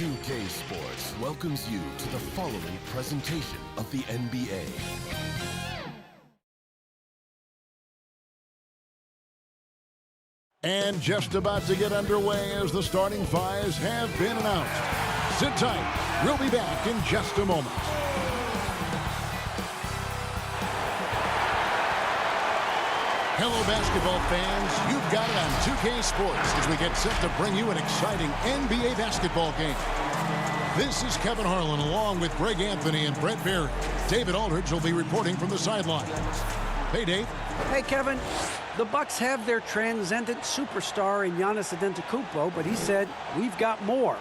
2K Sports welcomes you to the following presentation of the NBA. And just about to get underway as the starting fives have been announced. Sit tight. We'll be back in just a moment. Hello, basketball fans. You've got it on 2K Sports as we get set to bring you an exciting NBA basketball game. This is Kevin Harlan along with Greg Anthony and Brett Berry. David Aldridge will be reporting from the sideline. Hey, Dave. Hey, Kevin. The Bucks have their transcendent superstar in Giannis Antetokounmpo, but he said, we've got more.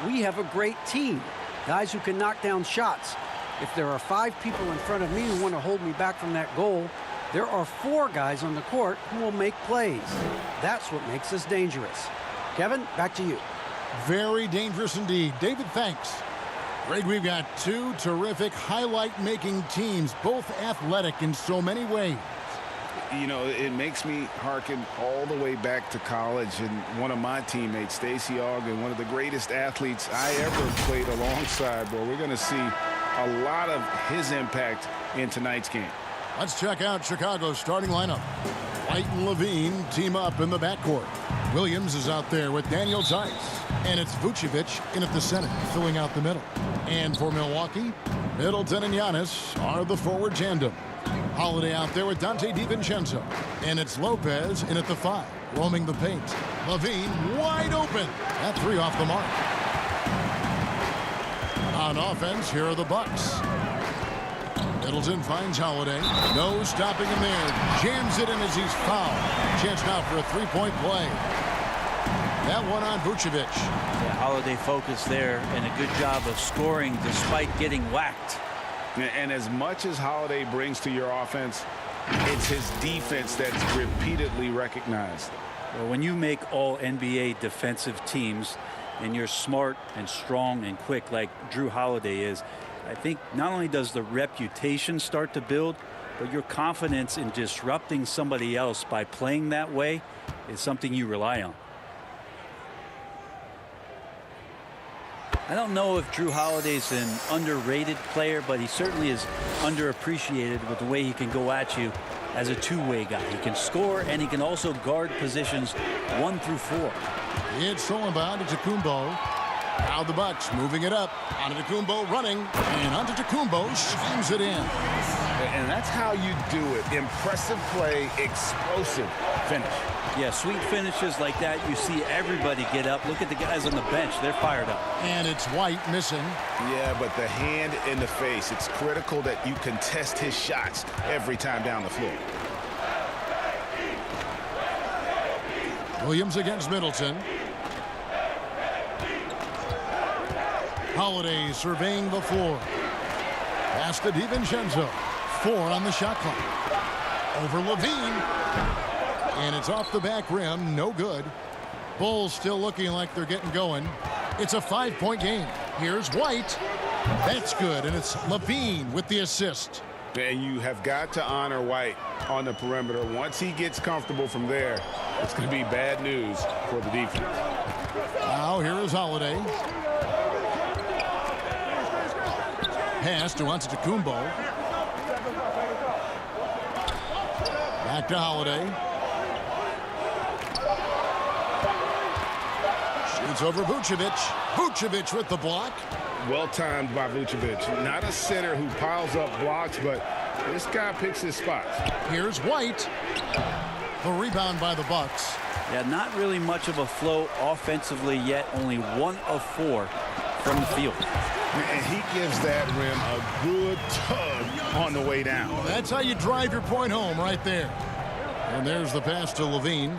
We have a great team, guys who can knock down shots. If there are 5 people in front of me who want to hold me back from that goal, there are 4 guys on the court who will make plays. That's what makes us dangerous. Kevin, back to you. Very dangerous indeed. David, thanks. Greg, we've got 2 terrific highlight-making teams, both athletic in so many ways. You know, it makes me hearken all the way back to college, and one of my teammates, Stacey Ogden, one of the greatest athletes I ever played alongside. Well, we're going to see a lot of his impact in tonight's game. Let's check out Chicago's starting lineup. White and Levine team up in the backcourt. Williams is out there with Daniel Tice. And it's Vucevic in at the center, filling out the middle. And for Milwaukee, Middleton and Giannis are the forward tandem. Holiday out there with Dante DiVincenzo. And it's Lopez in at the 5, roaming the paint. Levine wide open. That 3 off the mark. On offense, here are the Bucks. Middleton finds Holiday. No stopping him there. Jams it in as he's fouled. Chance now for a 3-point play. That one on Vucevic. Yeah, Holiday focused there and a good job of scoring despite getting whacked. And as much as Holiday brings to your offense, it's his defense that's repeatedly recognized. Well, when you make all NBA defensive teams and you're smart and strong and quick like Drew Holiday is, I think not only does the reputation start to build, but your confidence in disrupting somebody else by playing that way is something you rely on. I don't know if Drew Holiday's an underrated player, but he certainly is underappreciated with the way he can go at you as a two-way guy. He can score and he can also guard positions 1 through 4. It's Solomon to Antetokounmpo. Now the Bucks moving it up. Antetokounmpo running, and Antetokounmpo shines it in. And that's how you do it. Impressive play, explosive finish. Yeah, sweet finishes like that, you see everybody get up. Look at the guys on the bench. They're fired up. And it's White missing. Yeah, but the hand in the face. It's critical that you contest his shots every time down the floor. Williams against Middleton. Holiday surveying the floor. Pass to DiVincenzo. 4 on the shot clock. Over Levine. And it's off the back rim. No good. Bulls still looking like they're getting going. It's a 5-point game. Here's White. That's good. And it's Levine with the assist. And you have got to honor White on the perimeter. Once he gets comfortable from there, it's going to be bad news for the defense. Now here is Holiday. Pass to Antetokounmpo. Back to Holiday. Shoots over Vucevic. Vucevic with the block. Well timed by Vucevic. Not a center who piles up blocks, but this guy picks his spots. Here's White. The rebound by the Bucks. Yeah, not really much of a flow offensively yet. Only 1 of 4 from the field. And he gives that rim a good tug on the way down. That's how you drive your point home right there. And there's the pass to Levine.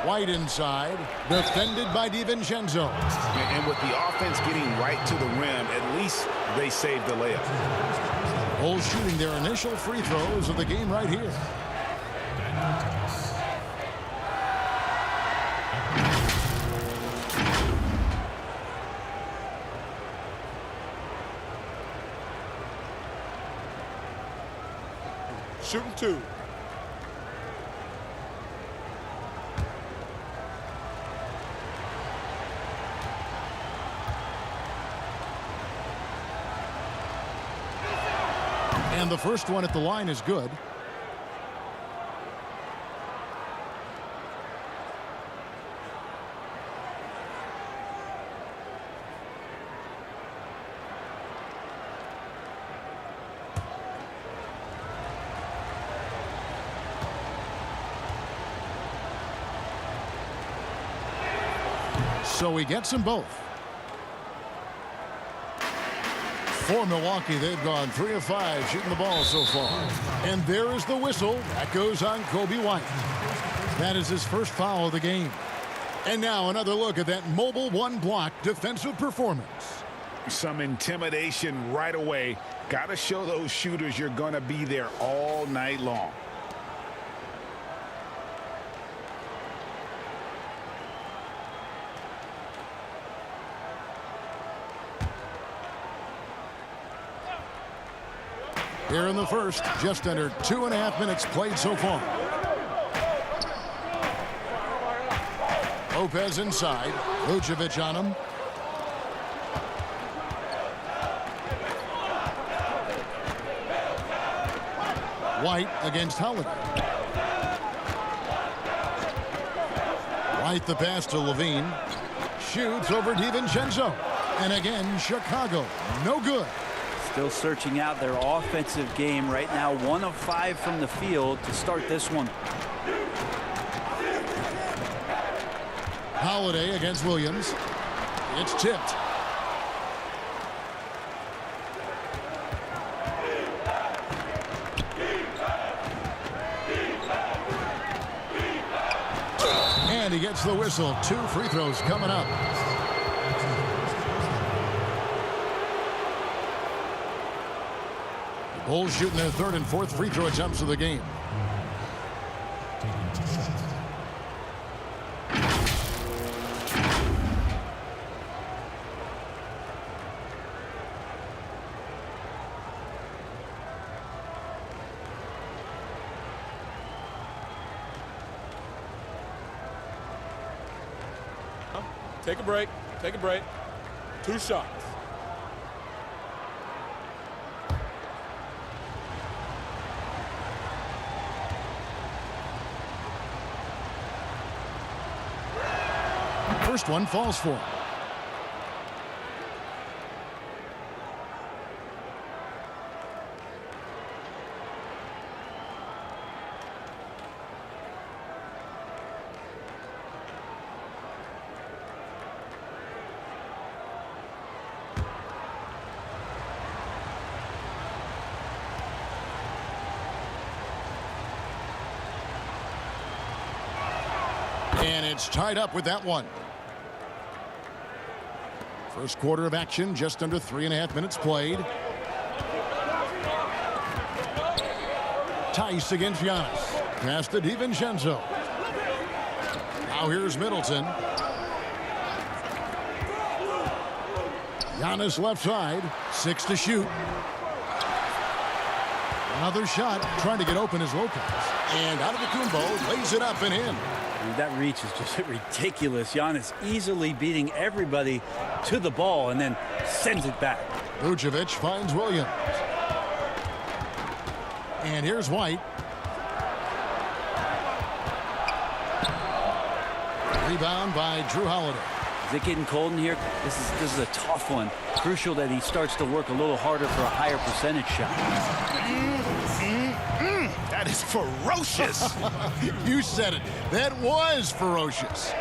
White inside, defended by DiVincenzo. And with the offense getting right to the rim, at least they saved the layup. Bulls shooting their initial free throws of the game right here. Shooting 2. And the first one at the line is good. So he gets them both. For Milwaukee, they've gone 3 of 5 shooting the ball so far. And there is the whistle. That goes on Kobe White. That is his first foul of the game. And now another look at that mobile one-block defensive performance. Some intimidation right away. Got to show those shooters you're going to be there all night long. Here in the first, just under 2.5 minutes played so far. Lopez inside. Vucevic on him. White against Holiday. White the pass to Levine. Shoots over DiVincenzo. And again, Chicago. No good. Still searching out their offensive game right now. 1 of 5 from the field to start this one. Holiday against Williams. It's tipped. And he gets the whistle. 2 free throws coming up. Bulls shooting their 3rd and 4th free throw attempts of the game. Take a break. Take a break. 2 shots. First one falls for him. And it's tied up with that one. First quarter of action, just under 3.5 minutes played. Tice against Giannis. Pass to DiVincenzo. Now here's Middleton. Giannis left side. 6 to shoot. Another shot. Trying to get open is Lopez. And Antetokounmpo lays it up and in. That reach is just ridiculous. Giannis easily beating everybody to the ball and then sends it back. Vucevic finds Williams. And here's White. Rebound by Drew Holiday. Is it getting cold in here? This is a tough one. Crucial that he starts to work a little harder for a higher percentage shot. That is ferocious. You said it. That was ferocious.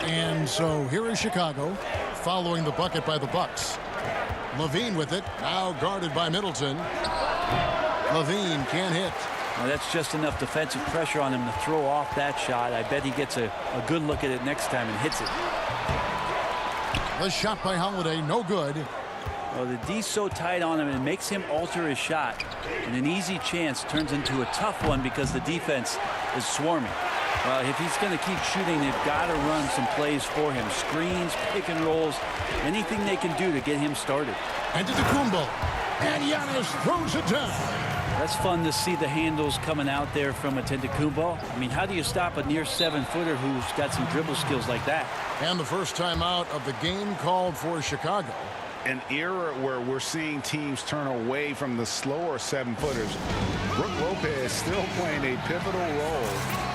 And so here is Chicago following the bucket by the Bucks. Levine with it. Now guarded by Middleton. Levine can't hit. Well, that's just enough defensive pressure on him to throw off that shot. I bet he gets a good look at it next time and hits it. The shot by Holiday, no good. Well, the D's so tight on him, it makes him alter his shot. And an easy chance turns into a tough one because the defense is swarming. Well, if he's going to keep shooting, they've got to run some plays for him. Screens, pick and rolls, anything they can do to get him started. Antetokounmpo. And Giannis throws it down. That's fun to see the handles coming out there from Antetokounmpo. I mean, how do you stop a near 7-footer who's got some dribble skills like that? And the first time out of the game called for Chicago. an era where we're seeing teams turn away from the slower 7-footers. Brook Lopez still playing a pivotal role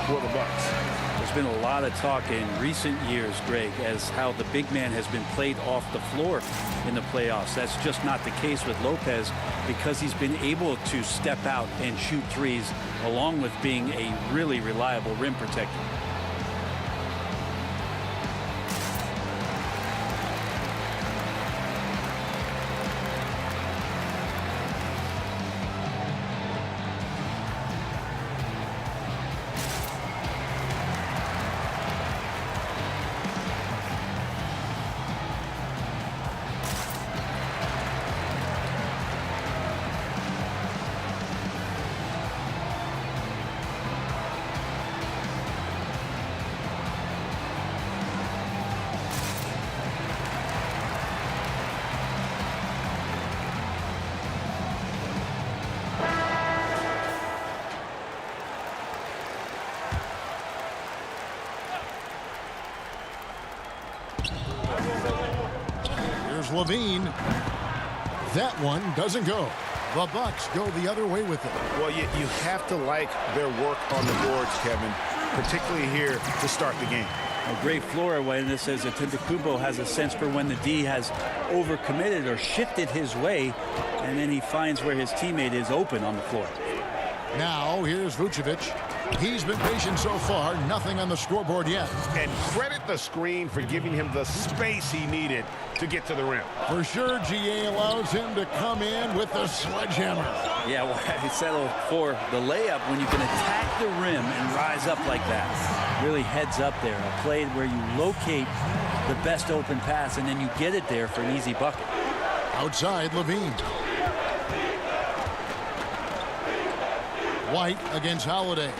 for the Bucks. There's been a lot of talk in recent years, Greg, as how the big man has been played off the floor in the playoffs. That's just not the case with Lopez, because he's been able to step out and shoot threes, along with being a really reliable rim protector. Levine. That one doesn't go. The Bucks go the other way with it. Well, you have to like their work on the boards, Kevin, particularly here to start the game. A great floor awareness says that Antetokounmpo has a sense for when the D has overcommitted or shifted his way, and then he finds where his teammate is open on the floor. Now here's Vucevic. He's been patient so far, nothing on the scoreboard yet. And credit the screen for giving him the space he needed to get to the rim. For sure, GA allows him to come in with the sledgehammer. Yeah, well, he settled for the layup when you can attack the rim and rise up like that. Really heads up there. A play where you locate the best open pass and then you get it there for an easy bucket. Outside, Levine. White against Holiday.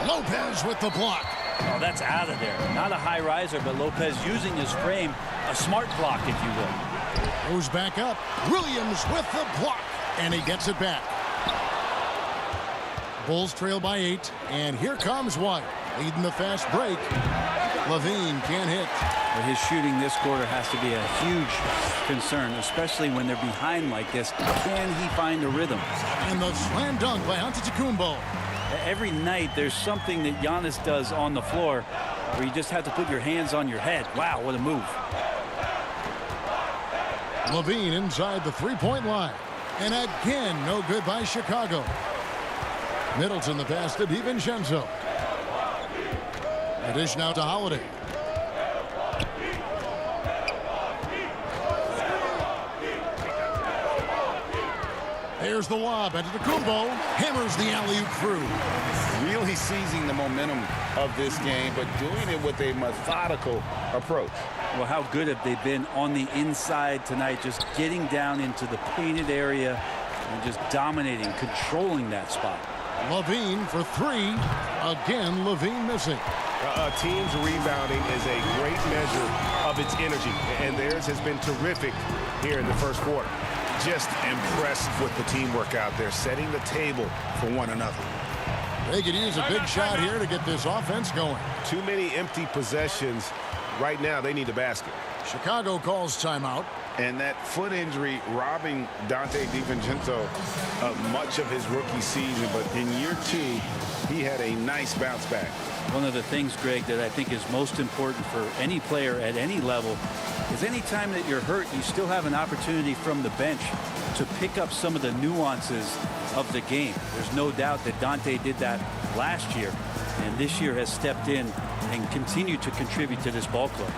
Lopez with the block. Oh, that's out of there. Not a high riser, but Lopez using his frame. A smart block, if you will. Goes back up. Williams with the block. And he gets it back. Bulls trail by 8. And here comes White. Leading the fast break. Levine can't hit. But his shooting this quarter has to be a huge concern, especially when they're behind like this. Can he find a rhythm? And the slam dunk by Antetokounmpo. Every night there's something that Giannis does on the floor where you just have to put your hands on your head. Wow, what a move. Levine inside the three-point line. And again, no good by Chicago. Middleton the pass to DiVincenzo. The dish now to Holiday. There's the lob. Antetokounmpo hammers the alley-oop through. Really seizing the momentum of this game, but doing it with a methodical approach. Well, how good have they been on the inside tonight, just getting down into the painted area and just dominating, controlling that spot. Levine for 3. Again, Levine missing. A team's rebounding is a great measure of its energy, and theirs has been terrific here in the first quarter. Just impressed with the teamwork out there, setting the table for one another. They could use a big shot here to get this offense going. Too many empty possessions. Right now, they need a basket. Chicago calls timeout. And that foot injury robbing Dante DiVincenzo of much of his rookie season. But in year 2, he had a nice bounce back. One of the things, Greg, that I think is most important for any player at any level is any time that you're hurt, you still have an opportunity from the bench to pick up some of the nuances of the game. There's no doubt that Dante did that last year, and this year has stepped in and continued to contribute to this ball club.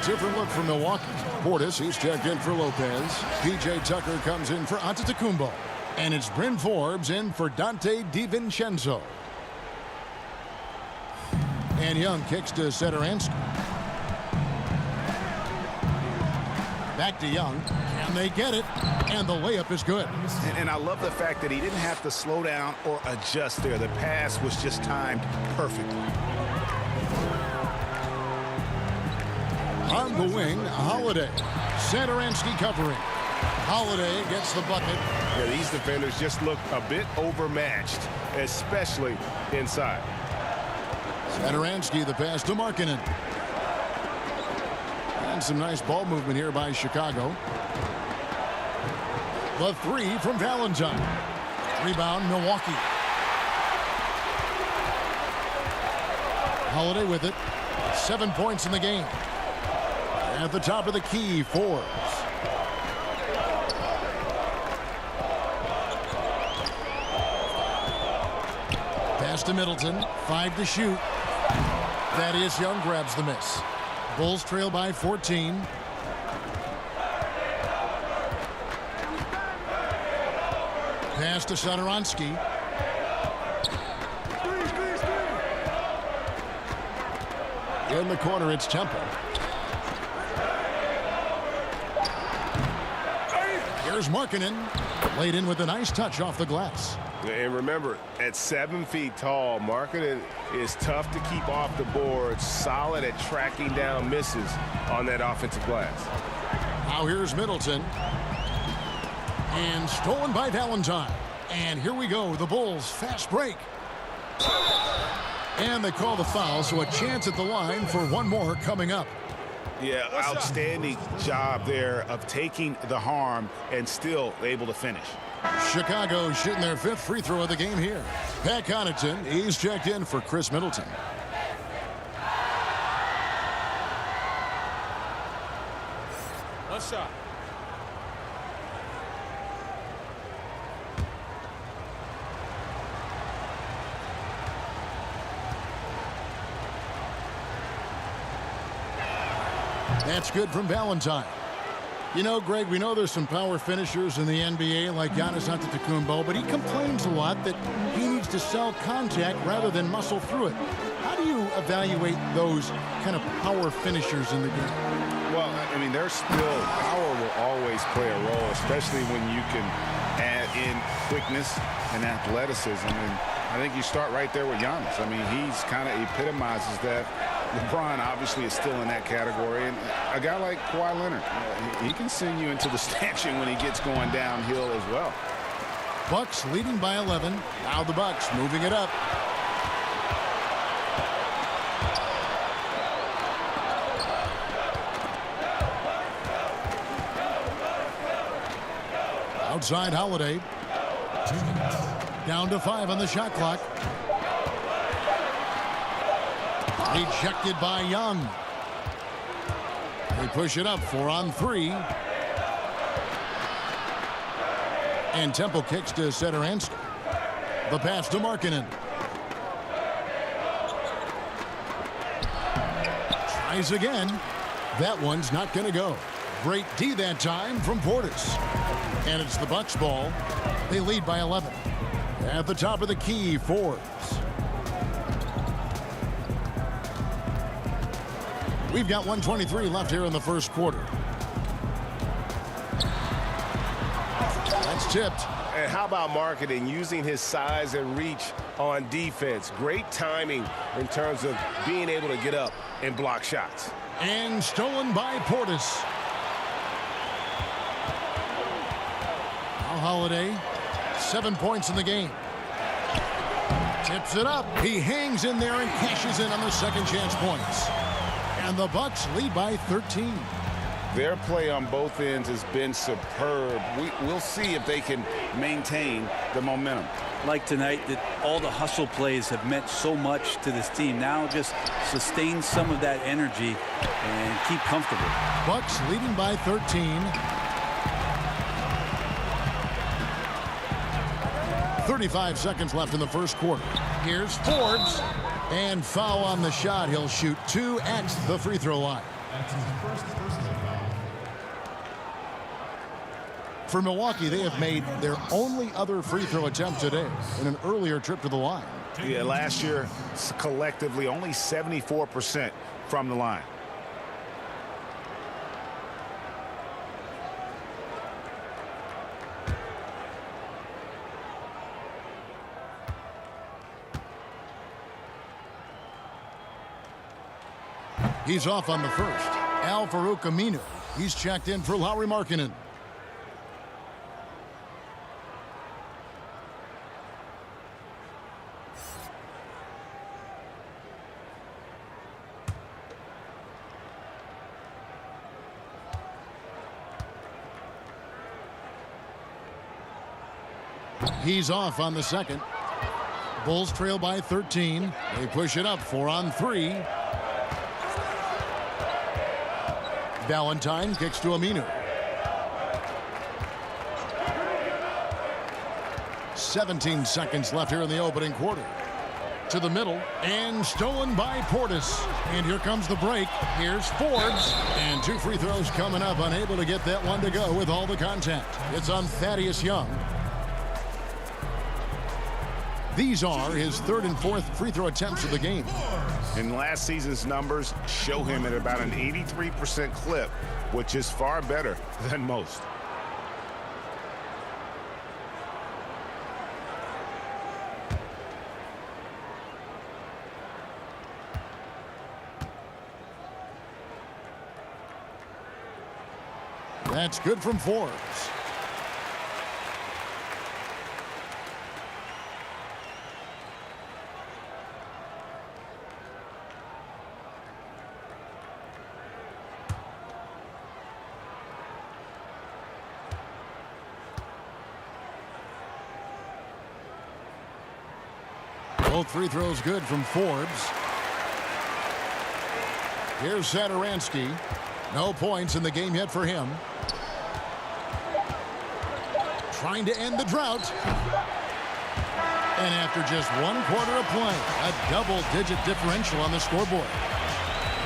Different look for Milwaukee. Portis, he's checked in for Lopez. P.J. Tucker comes in for Antetokounmpo. And it's Bryn Forbes in for Dante DiVincenzo. And Young kicks to Sederansky. Back to Young. And they get it. And the layup is good. And I love the fact that he didn't have to slow down or adjust there. The pass was just timed perfectly. On the wing, Holiday. Sederansky covering. Holiday gets the bucket. Yeah, these defenders just look a bit overmatched, especially inside. Sederansky, the pass to Markkanen. And some nice ball movement here by Chicago. The three from Valentine. Rebound, Milwaukee. Holiday with it. 7 points in the game. At the top of the key, Forbes. Pass to Middleton. 5 to shoot. Thaddeus Young grabs the miss. Bulls trail by 14. Pass to Sederansky. In the corner, it's Temple. Here's Markkanen. Laid in with a nice touch off the glass. And remember, at 7 feet tall, Markkanen is tough to keep off the board, solid at tracking down misses on that offensive glass. Now here's Middleton. And stolen by Valentine. And here we go, the Bulls fast break. And they call the foul, so a chance at the line for one more coming up. Yeah, outstanding job there of taking the harm and still able to finish. Chicago shooting their 5th free throw of the game here. Pat Connaughton, he's checked in for Chris Middleton. One shot. That's good from Valentine. You know, Greg, we know there's some power finishers in the NBA like Giannis Antetokounmpo, but he complains a lot that he needs to sell contact rather than muscle through it. How do you evaluate those kind of power finishers in the game? Well, I mean, there's still power will always play a role, especially when you can add in quickness and athleticism. And I think you start right there with Giannis. I mean, he's kind of epitomizes that. LeBron obviously is still in that category, and a guy like Kawhi Leonard, he can send you into the stanchion when he gets going downhill as well. Bucks leading by 11. Now the Bucks moving it up. Outside Holiday. Down to 5 on the shot clock. Rejected by Young. They push it up 4 on 3. And Temple kicks to Sederansky. The pass to Markkanen. Tries again. That one's not going to go. Great D that time from Portis. And it's the Bucks ball. They lead by 11. At the top of the key, Forbes. We've got 1:23 left here in the first quarter. That's tipped. And how about Markkanen using his size and reach on defense? Great timing in terms of being able to get up and block shots. And stolen by Portis. Now Holiday, 7 points in the game. Tips it up. He hangs in there and cashes in on the second chance points. And the Bucks lead by 13. Their play on both ends has been superb. We'll see if they can maintain the momentum. Like tonight, that all the hustle plays have meant so much to this team. Now just sustain some of that energy and keep comfortable. Bucks leading by 13. 35 seconds left in the first quarter. Here's Forbes. And foul on the shot. He'll shoot 2 at the free throw line. For Milwaukee, they have made their only other free throw attempt today in an earlier trip to the line. Yeah, last year, collectively, only 74% from the line. He's off on the first. Al-Farouq Aminu. He's checked in for Lauri Markkanen. He's off on the second. Bulls trail by 13. They push it up 4 on 3. Valentine kicks to Aminu. 17 seconds left here in the opening quarter. To the middle and stolen by Portis. And here comes the break. Here's Forbes. And 2 free throws coming up. Unable to get that one to go with all the contact. It's on Thaddeus Young. These are his 3rd and 4th free throw attempts of the game. And last season's numbers show him at about an 83% clip, which is far better than most. That's good from Forbes. Both free throws good from Forbes. Here's Satoransky. No points in the game yet for him. Trying to end the drought. And after just 1 quarter of play, a double-digit differential on the scoreboard.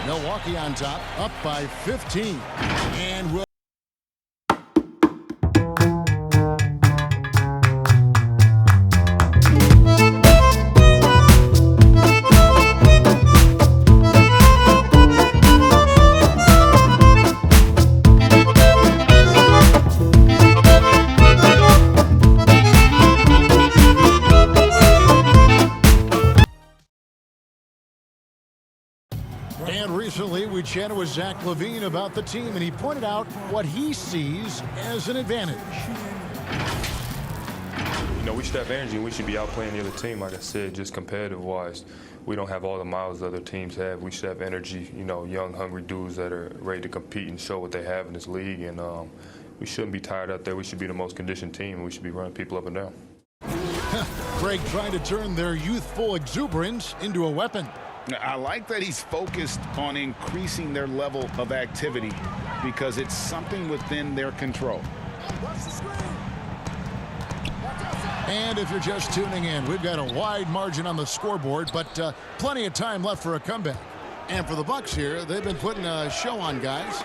Milwaukee on top, up by 15. And will recently, we chatted with Zach LaVine about the team, and he pointed out what he sees as an advantage. You know, we should have energy, and we should be outplaying the other team. Like I said, just competitive-wise, we don't have all the miles other teams have. We should have energy, you know, young, hungry dudes that are ready to compete and show what they have in this league. And we shouldn't be tired out there. We should be the most conditioned team, and we should be running people up and down. Craig trying to turn their youthful exuberance into a weapon. I like that he's focused on increasing their level of activity because it's something within their control. And if you're just tuning in, we've got a wide margin on the scoreboard, but plenty of time left for a comeback. And for the Bucks here, they've been putting a show on, guys.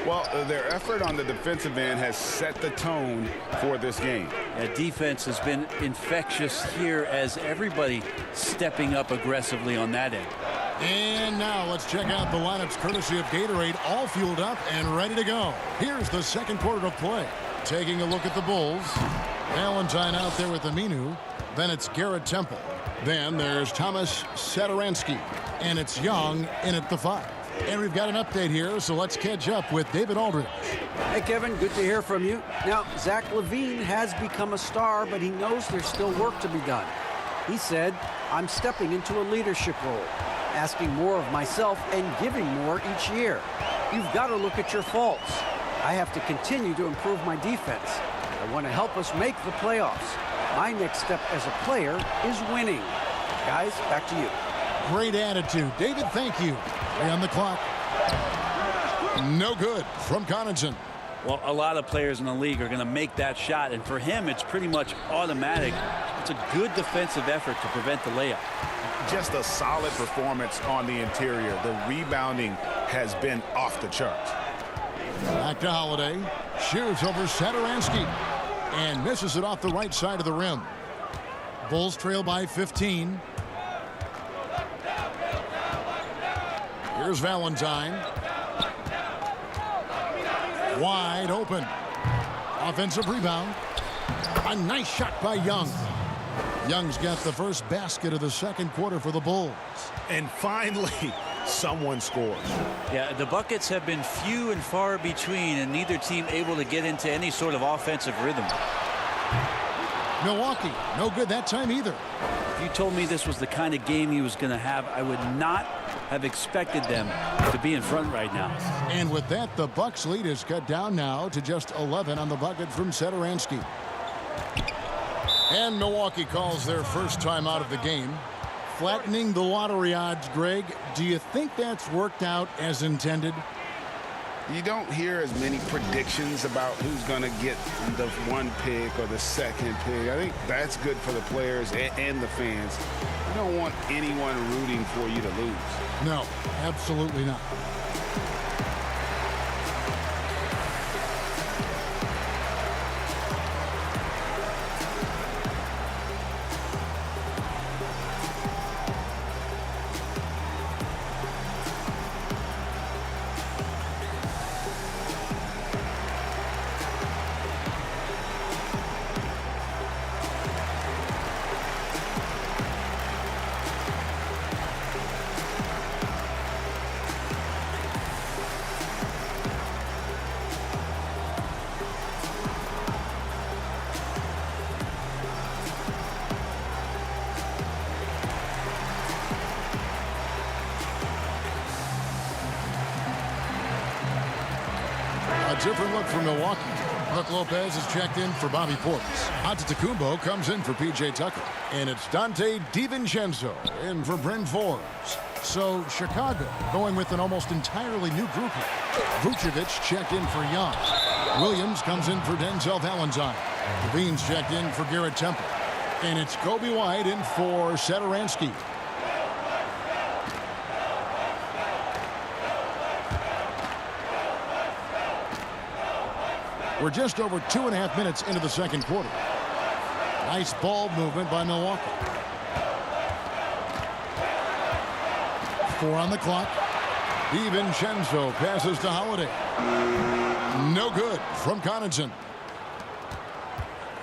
Well, their effort on the defensive end has set the tone for this game. Yeah, defense has been infectious here as everybody stepping up aggressively on that end. And now let's check out the lineups courtesy of Gatorade, all fueled up and ready to go. Here's the second quarter of play. Taking a look at the Bulls. Valentine out there with Aminu. Then it's Garrett Temple. Then there's Thomas Satoransky. And it's Young in at the 5. And we've got an update here, so let's catch up with David Aldridge. Hey, Kevin, good to hear from you. Now, Zach LaVine has become a star, but he knows there's still work to be done. He said, I'm stepping into a leadership role, asking more of myself and giving more each year. You've got to look at your faults. I have to continue to improve my defense. I want to help us make the playoffs. My next step as a player is winning. Guys, back to you. Great attitude. David, thank you. 3 on the clock. No good from Connaughton. Well, a lot of players in the league are going to make that shot, and for him, it's pretty much automatic. It's a good defensive effort to prevent the layup. Just a solid performance on the interior. The rebounding has been off the charts. Back Back to Holiday. Shoots over Satoransky. And misses it off the right side of the rim. Bulls trail by 15. Here's Valentine. Wide open. Offensive rebound. A nice shot by Young. Young's got the first basket of the second quarter for the Bulls. And finally, someone scores. Yeah, the buckets have been few and far between, and neither team able to get into any sort of offensive rhythm. Milwaukee, no good that time either. If you told me this was the kind of game he was going to have, I would not have expected them to be in front right now. And with that, the Bucks lead is cut down now to just 11 on the bucket from Satoransky. And Milwaukee calls their first time out of the game. Flattening the lottery odds, Greg. Do you think that's worked out as intended? You don't hear as many predictions about who's going to get the one pick or the second pick. I think that's good for the players and the fans. You don't want anyone rooting for you to lose. No, absolutely not. Different look for Milwaukee. Brook Lopez is checked in for Bobby Portis. Antetokounmpo comes in for P.J. Tucker. And it's Dante DiVincenzo in for Bryn Forbes. So Chicago going with an almost entirely new group here. Vucevic checked in for Young. Williams comes in for Denzel Valentine. Levine's checked in for Garrett Temple. And it's Kobe White in for Satoransky. We're just over 2.5 minutes into the second quarter. Nice ball movement by Milwaukee. 4 on the clock. DiVincenzo passes to Holiday. No good from Connaughton.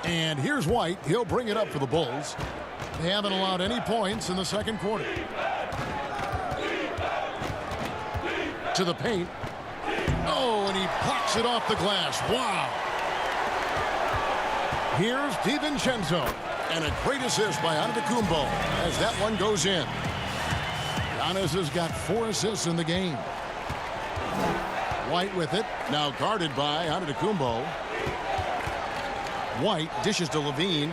And here's White. He'll bring it up for the Bulls. They haven't allowed any points in the second quarter. To the paint. Oh, and he pops it off the glass. Wow. Here's DiVincenzo. And a great assist by Antetokounmpo as that one goes in. Giannis has got 4 assists in the game. White with it. Now guarded by Antetokounmpo. White dishes to Levine.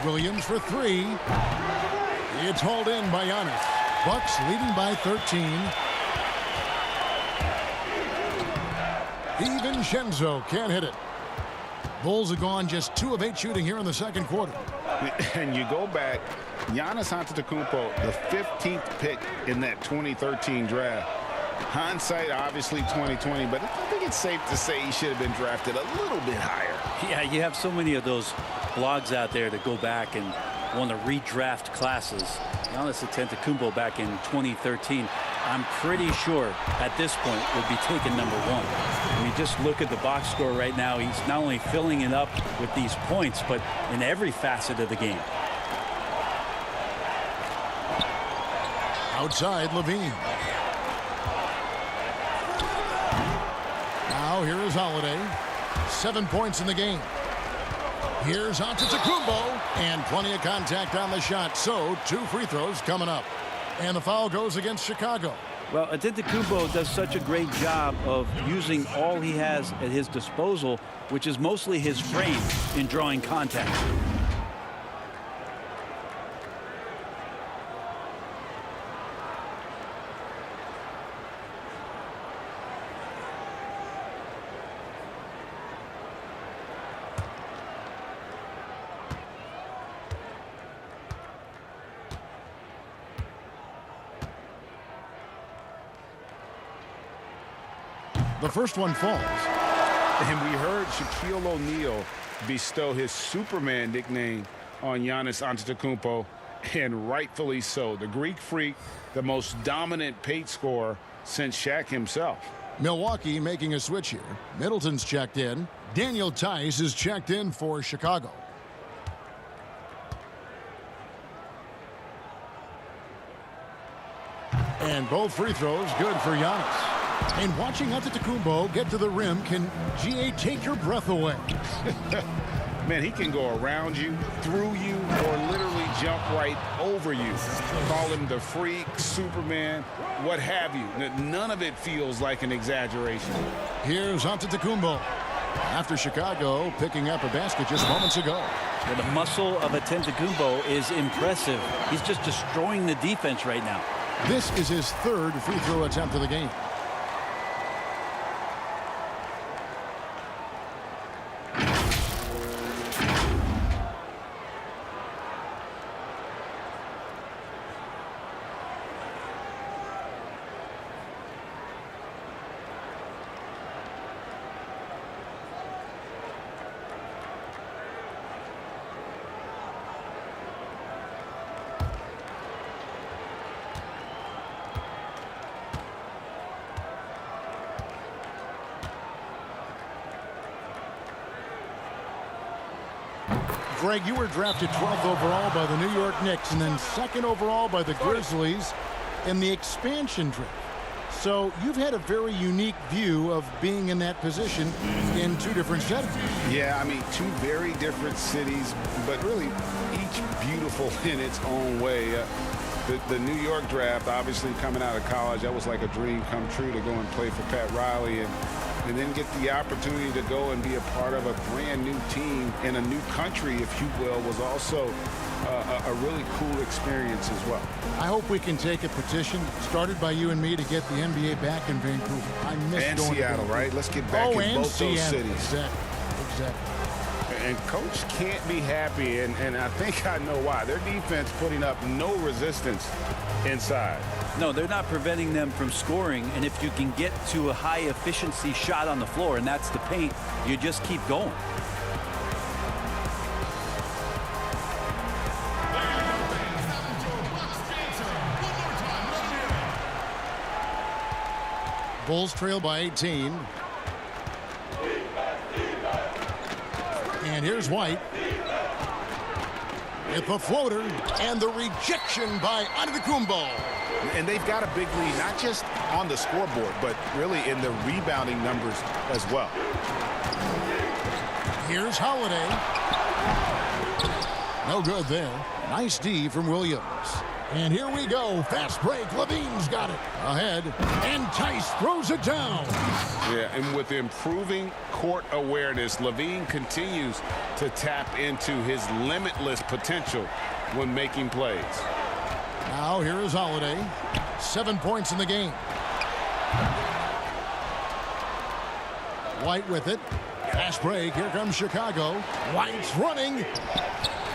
Williams for 3. It's hauled in by Giannis. Bucks leading by 13. DiVincenzo can't hit it. Bulls have gone just 2 of 8 shooting here in the second quarter. And you go back, Giannis Antetokounmpo, the 15th pick in that 2013 draft. Hindsight, obviously 2020, but I think it's safe to say he should have been drafted a little bit higher. Yeah, you have so many of those blogs out there that go back and want to redraft classes. Giannis Antetokounmpo back in 2013. I'm pretty sure at this point would be taken number 1. I mean, just look at the box score right now. He's not only filling it up with these points, but in every facet of the game. Outside, Levine. Now here is Holiday. 7 points in the game. Here's Antetokounmpo, and plenty of contact on the shot. So 2 free throws coming up. And the foul goes against Chicago. Well, Antetokounmpo does such a great job of using all he has at his disposal, which is mostly his frame in drawing contact. The first one falls. And we heard Shaquille O'Neal bestow his Superman nickname on Giannis Antetokounmpo, and rightfully so. The Greek Freak, the most dominant paint scorer since Shaq himself. Milwaukee making a switch here. Middleton's checked in. Daniel Tice is checked in for Chicago. And both free throws good for Giannis. And watching Antetokounmpo get to the rim can, GA, take your breath away. Man, he can go around you, through you, or literally jump right over you. Call him the Freak, Superman, what have you. None of it feels like an exaggeration. Here's Antetokounmpo. After Chicago picking up a basket just moments ago. Well, the muscle of Antetokounmpo is impressive. He's just destroying the defense right now. This is his third free throw attempt of the game. Greg, you were drafted 12th overall by the New York Knicks and then 2nd overall by the Grizzlies in the expansion draft. So you've had a very unique view of being in that position in two different settings. Yeah, I mean, two very different cities, but really each beautiful in its own way. The New York draft, obviously coming out of college, that was like a dream come true to go and play for Pat Riley and then get the opportunity to go and be a part of a brand new team in a new country, if you will, was also a really cool experience as well. I hope we can take a petition started by you and me to get the NBA back in Vancouver. I miss and going Seattle, to right? Let's get back in both Seattle. those cities. Exactly. And Coach can't be happy, and I think I know why. Their defense putting up no resistance inside. No, they're not preventing them from scoring, and if you can get to a high-efficiency shot on the floor, and that's the paint, you just keep going. Bulls trail by 18. And here's White. With the floater and the rejection by Antetokounmpo. And they've got a big lead, not just on the scoreboard, but really in the rebounding numbers as well. Here's Holiday. No good there. Nice D from Williams. And here we go. Fast break. Levine's got it. Ahead. And Tice throws it down. Yeah, and with improving court awareness, Levine continues to tap into his limitless potential when making plays. Now here is Holiday. 7 points in the game. White with it. Fast break. Here comes Chicago. White's running.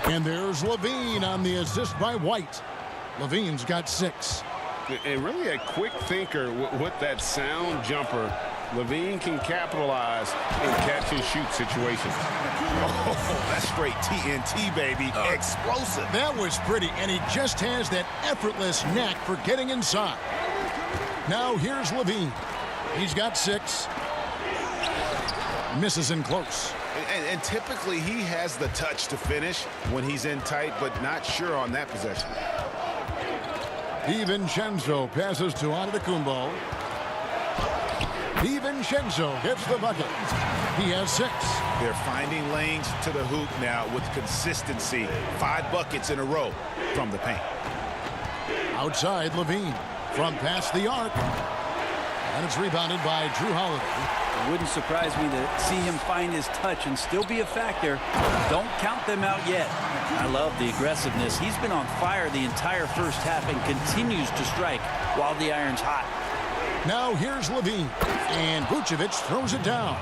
And there's Levine on the assist by White. Levine's got 6. And really a quick thinker with that sound jumper. Levine can capitalize in catch-and-shoot situations. Oh, that's straight TNT, baby. Explosive. That was pretty, and he just has that effortless knack for getting inside. Now here's Levine. He's got 6. Misses in close. And typically he has the touch to finish when he's in tight, but not sure on that possession. DiVincenzo passes to Antetokounmpo. DiVincenzo gets the bucket. He has 6. They're finding lanes to the hoop now with consistency. 5 buckets in a row from the paint. Outside, Levine from past the arc. And it's rebounded by Drew Holiday. It wouldn't surprise me to see him find his touch and still be a factor. Don't count them out yet. I love the aggressiveness. He's been on fire the entire first half and continues to strike while the iron's hot. Now here's Levine. And Vucevic throws it down.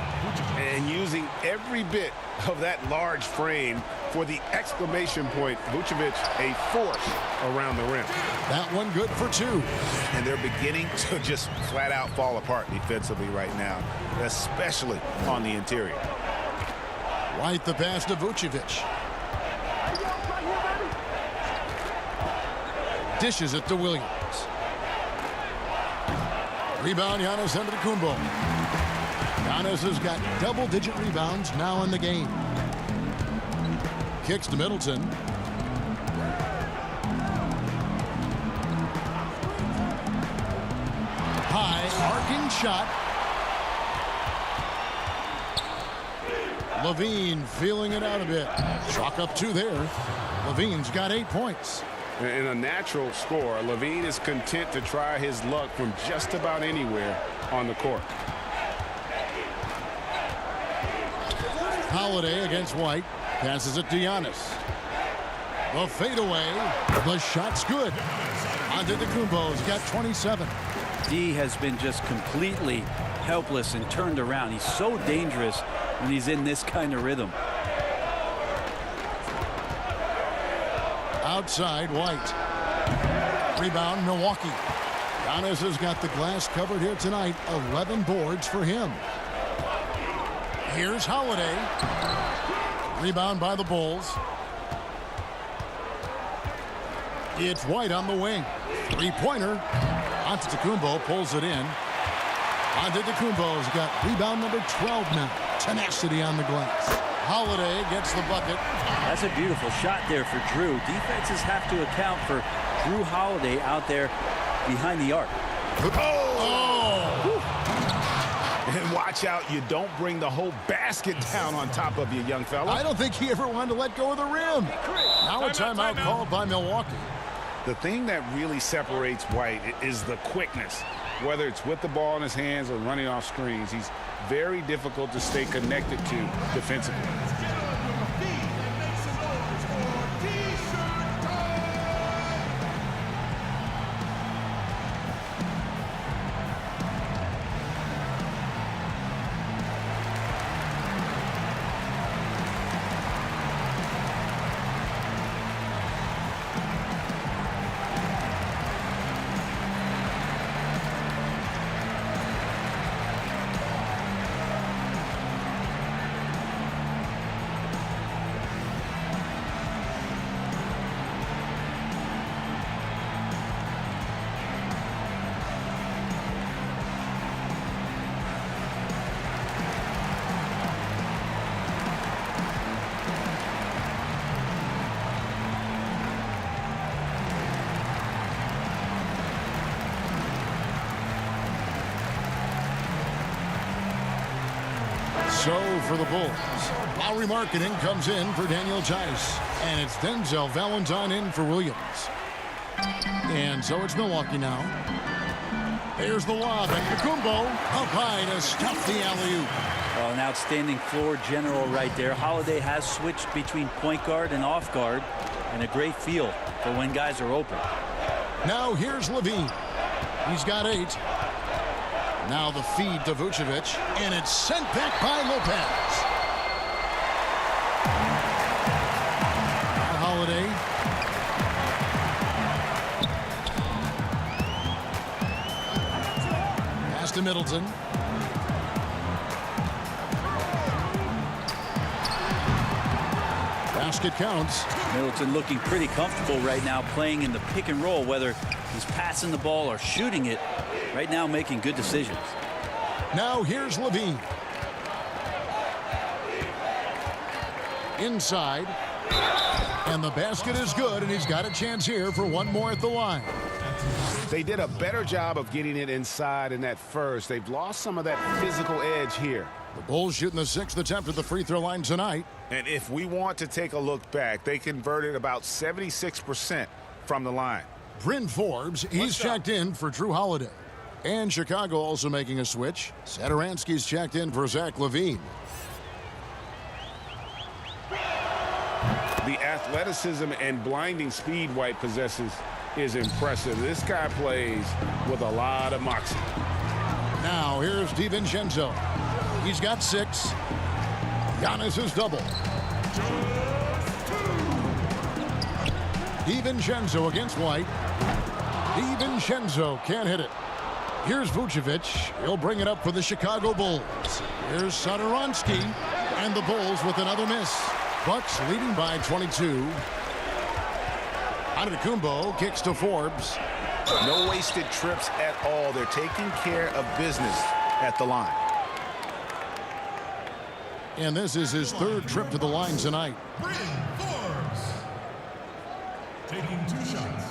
And using every bit of that large frame for the exclamation point. Vucevic, a force around the rim. That one good for 2. And they're beginning to just flat out fall apart defensively right now, especially on the interior. White the pass to Vucevic. Dishes it to Williams. Rebound, Giannis Antetokounmpo. Giannis has got double-digit rebounds now in the game. Kicks to Middleton. High, arcing shot. Levine feeling it out a bit. Chalk up 2 there. Levine's got 8 points. In a natural score, Levine is content to try his luck from just about anywhere on the court. Holiday against White. Passes it to Giannis. The fadeaway. The shot's good. Antetokounmpo's got 27. D has been just completely helpless and turned around. He's so dangerous when he's in this kind of rhythm. Outside, White. Rebound, Milwaukee. Giannis has got the glass covered here tonight. 11 boards for him. Here's Holiday. Rebound by the Bulls. It's White on the wing. 3-pointer. Antetokounmpo pulls it in. Antetokounmpo's got rebound number 12 now. Tenacity on the glass. Holiday gets the bucket. That's a beautiful shot there for Drew. Defenses have to account for Drew Holiday out there behind the arc. Oh! And watch out, you don't bring the whole basket down on top of you, young fella. I don't think he ever wanted to let go of the rim. Now a timeout called by Milwaukee. The thing that really separates White is the quickness. Whether it's with the ball in his hands or running off screens, he's very difficult to stay connected to defensively. So for the Bulls, Lowry Marketing comes in for Daniel Tice. And it's Denzel Valentine in for Williams. And so it's Milwaukee now. There's the lob, and Antetokounmpo up high to stuff the alley-oop. Well, an outstanding floor general right there. Holiday has switched between point guard and off guard, and a great feel for when guys are open. Now here's Levine. He's got 8. Now the feed to Vucevic, and it's sent back by Lopez. Holiday. Pass to Middleton. Basket counts. Middleton looking pretty comfortable right now playing in the pick and roll, whether he's passing the ball or shooting it. Right now making good decisions. Now here's Levine. Inside. And the basket is good, and he's got a chance here for one more at the line. They did a better job of getting it inside in that first. They've lost some of that physical edge here. The Bulls shooting the 6th attempt at the free throw line tonight. And if we want to take a look back, they converted about 76% from the line. Bryn Forbes, he's checked in for Drew Holiday. And Chicago also making a switch. Satoransky's checked in for Zach LaVine. The athleticism and blinding speed White possesses is impressive. This guy plays with a lot of moxie. Now here's DiVincenzo. He's got 6. Giannis is double. DiVincenzo against White. DiVincenzo can't hit it. Here's Vucevic. He'll bring it up for the Chicago Bulls. Here's Satoransky. And the Bulls with another miss. Bucks leading by 22. Antetokounmpo kicks to Forbes. No wasted trips at all. They're taking care of business at the line. And this is his third trip to the line tonight. Forbes taking 2 shots.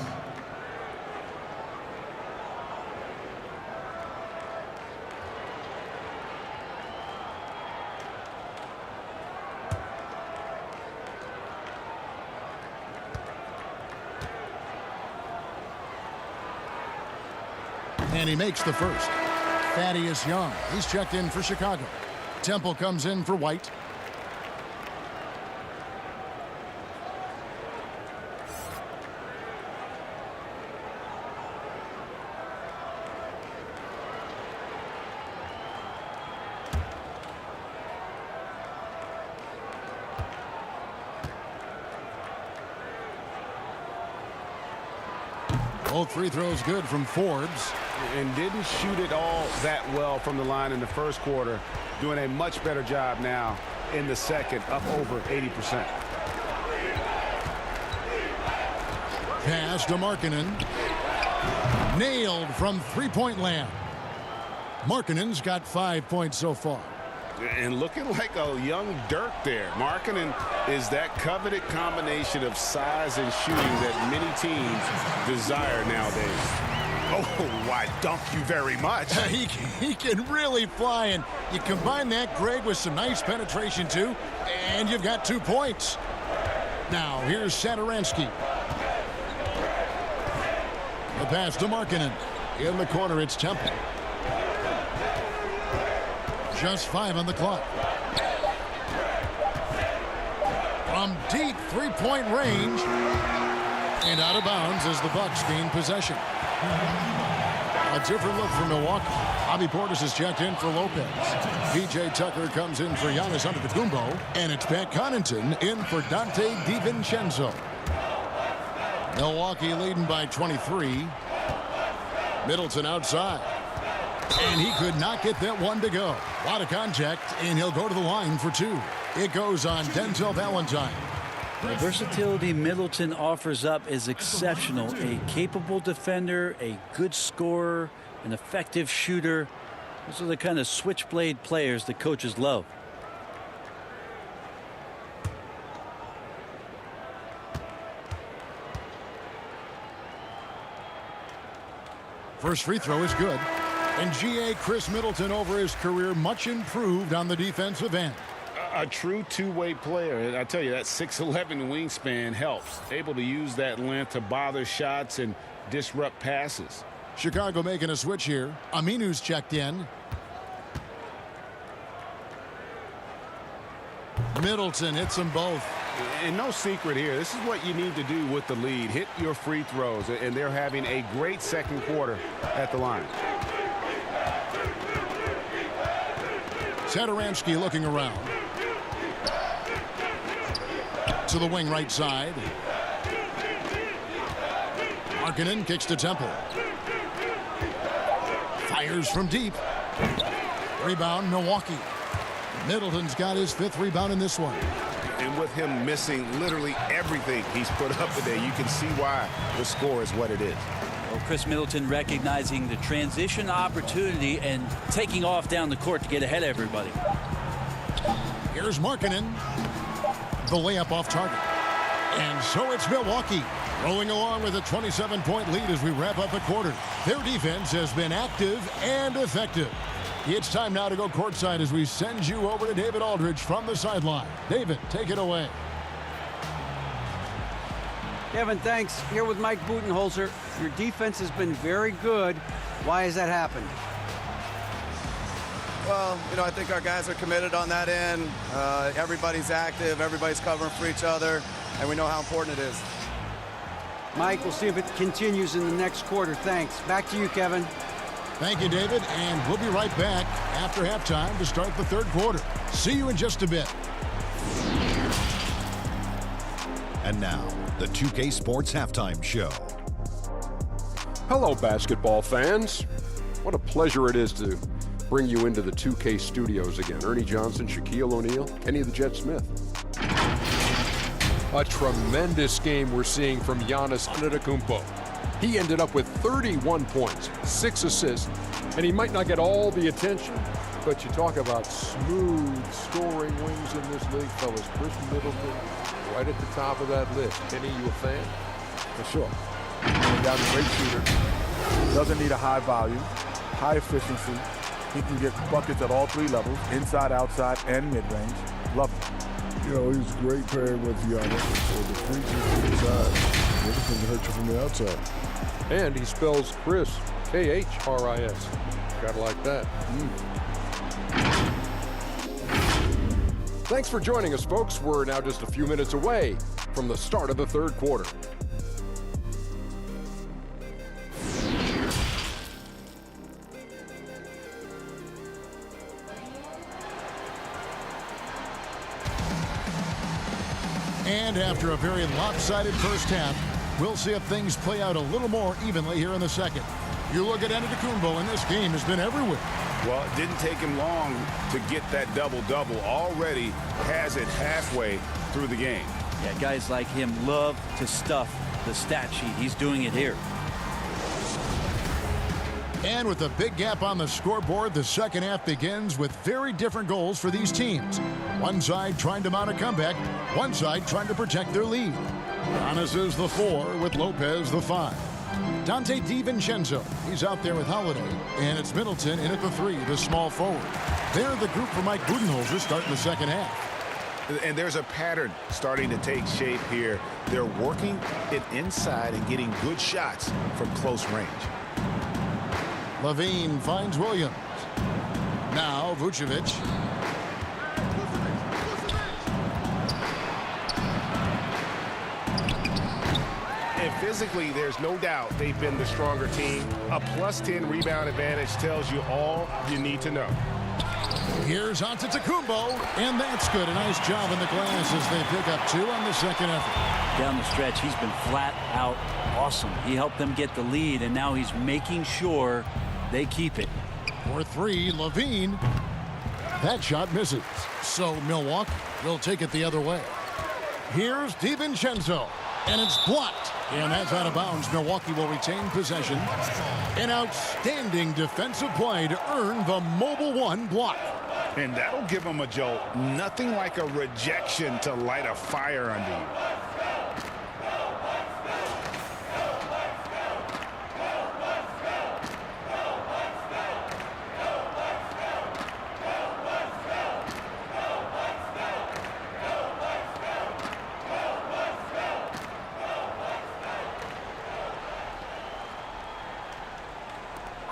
And he makes the first. Thaddeus Young. He's checked in for Chicago. Temple comes in for White. Both free throws good from Forbes. And didn't shoot it all that well from the line in the first quarter. Doing a much better job now in the second, up over 80%. Pass to Markkanen. Nailed from three-point land. Markkanen's got 5 points so far. And looking like a young Dirk there. Markkanen is that coveted combination of size and shooting that many teams desire nowadays. Oh, why, dunk you very much. He can really fly, and you combine that, Greg, with some nice penetration, too, and you've got 2 points. Now, here's Satoransky. The pass to Markkanen. In the corner, it's Temple. Just 5 on the clock. From deep three-point range. And out of bounds as the Bucks gain possession. A different look for Milwaukee. Bobby Portis is checked in for Lopez. P.J. Tucker comes in for Giannis Antetokounmpo. And it's Pat Connaughton in for Dante DiVincenzo. Milwaukee leading by 23. Middleton outside. And he could not get that one to go. A lot of contact, and he'll go to the line for 2. It goes on Denzel Valentine. The versatility Middleton offers up is exceptional. A capable defender, a good scorer, an effective shooter. Those are the kind of switchblade players that coaches love. First free throw is good. And G.A. Chris Middleton over his career much improved on the defensive end. A true two-way player. And I tell you, that 6'11" wingspan helps. Able to use that length to bother shots and disrupt passes. Chicago making a switch here. Aminu's checked in. Middleton hits them both. And no secret here. This is what you need to do with the lead. Hit your free throws. And they're having a great second quarter at the line. Satoransky looking around. To the wing right side. Markkanen kicks to Temple. Fires from deep. Rebound, Milwaukee. Middleton's got his 5th rebound in this one. And with him missing literally everything he's put up today, you can see why the score is what it is. Well, Chris Middleton recognizing the transition opportunity and taking off down the court to get ahead of everybody. Here's Markkanen. The layup off target. And so it's Milwaukee rolling along with a 27-point lead as we wrap up the quarter. Their defense has been active and effective. It's time now to go courtside as we send you over to David Aldridge from the sideline. David, take it away. Kevin, thanks. Here with Mike Budenholzer. Your defense has been very good. Why has that happened? Well, I think our guys are committed on that end. Everybody's active, everybody's covering for each other, and we know how important it is. Mike, we'll see if it continues in the next quarter. Thanks. Back to you, Kevin. Thank you, David, and we'll be right back after halftime to start the third quarter. See you in just a bit. And now, the 2K Sports Halftime Show. Hello, basketball fans. What a pleasure it is to bring you into the 2K studios again. Ernie Johnson, Shaquille O'Neal, Kenny the Jet Smith. A tremendous game we're seeing from Giannis Antetokounmpo. He ended up with 31 points, 6 assists, and he might not get all the attention, but you talk about smooth scoring wings in this league, fellas. Chris Middleton, right at the top of that list. Kenny, you a fan? For sure. The guy's a great shooter. Doesn't need a high volume, high efficiency. He can get buckets at all 3 levels, inside, outside, and mid-range. Love him. You know, he's great pairing with Giannis. So the free from the inside, everything can hurt you from the outside. And he spells Chris, K-H-R-I-S. Gotta like that. Thanks for joining us, folks. We're now just a few minutes away from the start of the third quarter. And after a very lopsided first half, we'll see if things play out a little more evenly here in the second. You look at Antetokounmpo, and this game has been everywhere. Well, it didn't take him long to get that double-double. Already has it halfway through the game. Yeah, guys like him love to stuff the stat sheet. He's doing it here. And with a big gap on the scoreboard, the second half begins with very different goals for these teams. One side trying to mount a comeback, one side trying to protect their lead. Giannis is the 4 with Lopez the 5. Dante DiVincenzo, he's out there with Holiday, and it's Middleton in at the 3, the small forward. They're the group for Mike Budenholzer starting the second half. And there's a pattern starting to take shape here. They're working it inside and getting good shots from close range. Levine finds Williams. Now Vucevic. And physically, there's no doubt they've been the stronger team. A +10 rebound advantage tells you all you need to know. Here's Antetokounmpo, and that's good. A nice job in the glass as they pick up 2 on the second effort. Down the stretch, he's been flat out awesome. He helped them get the lead, and now he's making sure they keep it. For 3, Levine. That shot misses. So Milwaukee will take it the other way. Here's DiVincenzo, and it's blocked. And that's out of bounds. Milwaukee will retain possession. An outstanding defensive play to earn the mobile 1 block. And that'll give them a jolt. Nothing like a rejection to light a fire under you.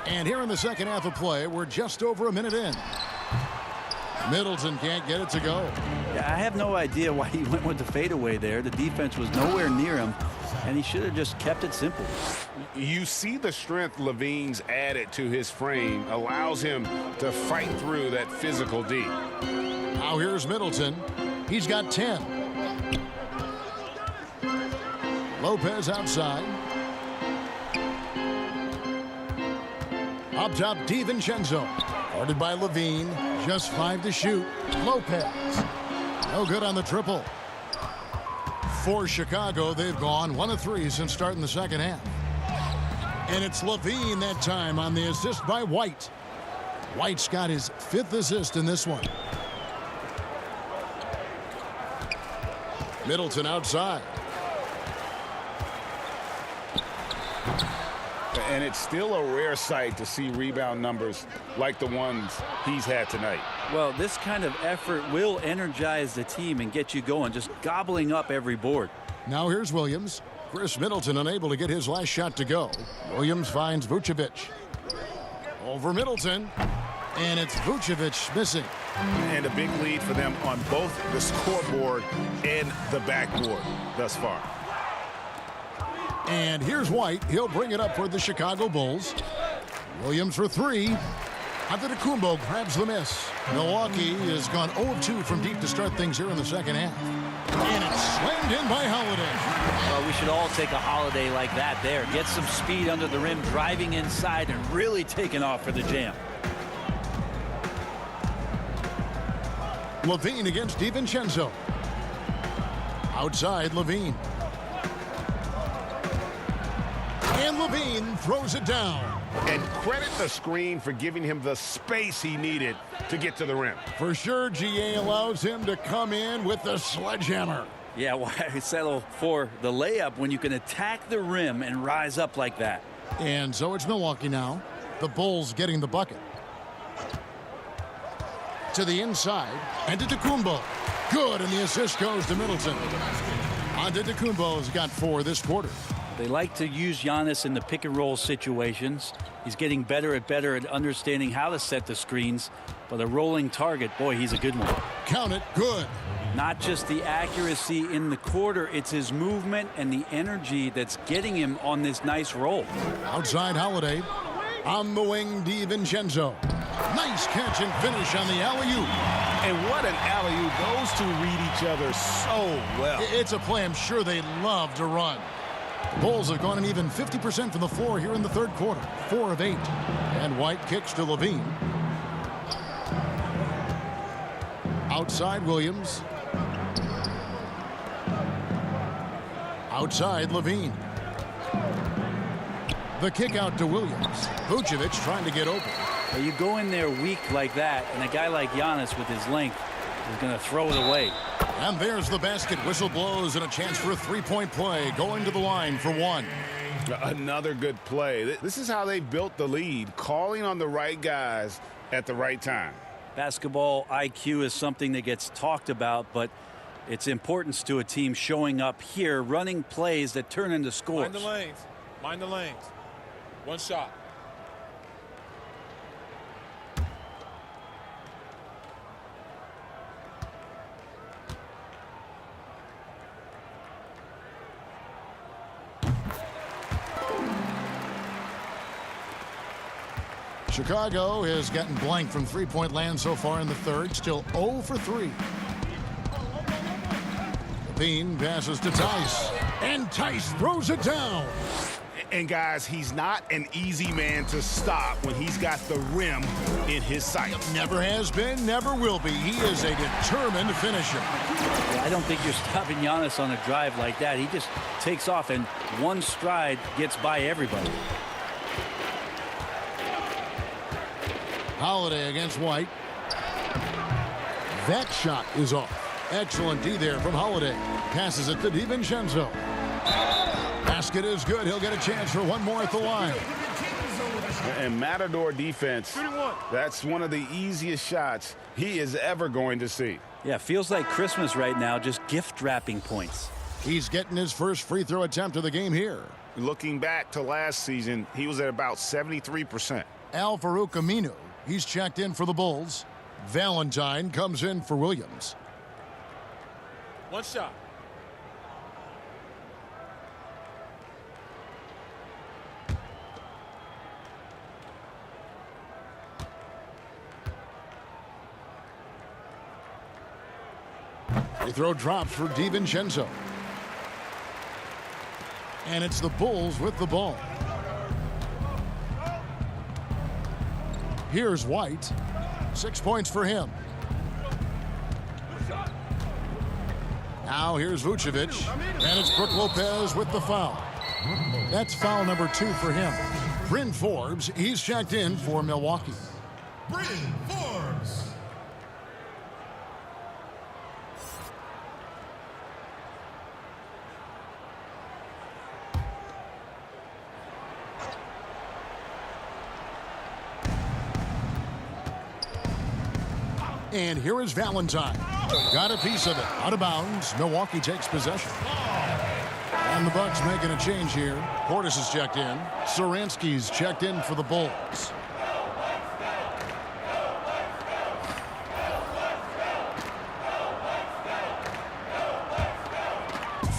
And here in the second half of play, we're just over a minute in. Middleton can't get it to go. Yeah, I have no idea why he went with the fadeaway there. The defense was nowhere near him, and he should have just kept it simple. You see the strength Levine's added to his frame, allows him to fight through that physical D. Now here's Middleton. He's got 10. Lopez outside. Up top, DiVincenzo. Guarded by Levine. Just 5 to shoot. Lopez. No good on the triple. For Chicago, they've gone 1 of 3 since starting the second half. And it's Levine that time on the assist by White. White's got his 5th assist in this one. Middleton outside. And it's still a rare sight to see rebound numbers like the ones he's had tonight. Well, this kind of effort will energize the team and get you going, just gobbling up every board. Now here's Williams. Chris Middleton unable to get his last shot to go. Williams finds Vucevic. Over Middleton. And it's Vucevic missing. And a big lead for them on both the scoreboard and the backboard thus far. And here's White. He'll bring it up for the Chicago Bulls. Williams for 3. Antetokounmpo grabs the miss. Milwaukee has gone 0 of 2 from deep to start things here in the second half. And it's slammed in by Holiday. Well, we should all take a Holiday like that there. Get some speed under the rim, driving inside, and really taking off for the jam. Levine against DiVincenzo. Outside, Levine. And Levine throws it down. And credit the screen for giving him the space he needed to get to the rim. For sure, GA allows him to come in with the sledgehammer. Yeah, why settle for the layup when you can attack the rim and rise up like that? And so it's Milwaukee now. The Bulls getting the bucket. To the inside, Antetokounmpo. Good, and the assist goes to Middleton. Antetokounmpo's got 4 this quarter. They like to use Giannis in the pick and roll situations. He's getting better at understanding how to set the screens. But a rolling target, boy, he's a good one. Count it, good. Not just the accuracy in the quarter, it's his movement and the energy that's getting him on this nice roll. Outside Holiday. On the wing, DiVincenzo. Nice catch and finish on the alley-oop. And what an alley-oop. Those two read each other so well. It's a play I'm sure they love to run. The Bulls have gone an even 50% from the floor here in the third quarter. 4 of 8. And White kicks to Levine. Outside Williams. Outside Levine. The kick out to Williams. Vucevic trying to get open. Well, you go in there weak like that, and a guy like Giannis with his length is going to throw it away. And there's the basket. Whistle blows and a chance for a three-point play. Going to the line for 1. Another good play. This is how they built the lead, calling on the right guys at the right time. Basketball IQ is something that gets talked about, but its importance to a team showing up here, running plays that turn into scores. Mind the lanes. Mind the lanes. One shot. Chicago has gotten blank from three-point land so far in the third. Still 0 for 3. Levine passes to Tice. And Tice throws it down. And guys, he's not an easy man to stop when he's got the rim in his sights. Never has been, never will be. He is a determined finisher. I don't think you're stopping Giannis on a drive like that. He just takes off and one stride gets by everybody. Holiday against White. That shot is off. Excellent D there from Holiday. Passes it to DiVincenzo. Basket is good. He'll get a chance for one more at the line. And Matador defense, that's one of the easiest shots he is ever going to see. Yeah, feels like Christmas right now, just gift wrapping points. He's getting his first free throw attempt of the game here. Looking back to last season, he was at about 73%. Al-Farouq Aminu, he's checked in for the Bulls. Valentine comes in for Williams. One shot. Free throw drops for DiVincenzo. And it's the Bulls with the ball. Here's White. 6 points for him. Now here's Vucevic. And it's Brook Lopez with the foul. That's foul number 2 for him. Bryn Forbes, he's checked in for Milwaukee. Bryn Forbes. And here is Valentine. Got a piece of it. Out of bounds. Milwaukee takes possession. And the Bucks making a change here. Portis is checked in. Saransky's checked in for the Bulls.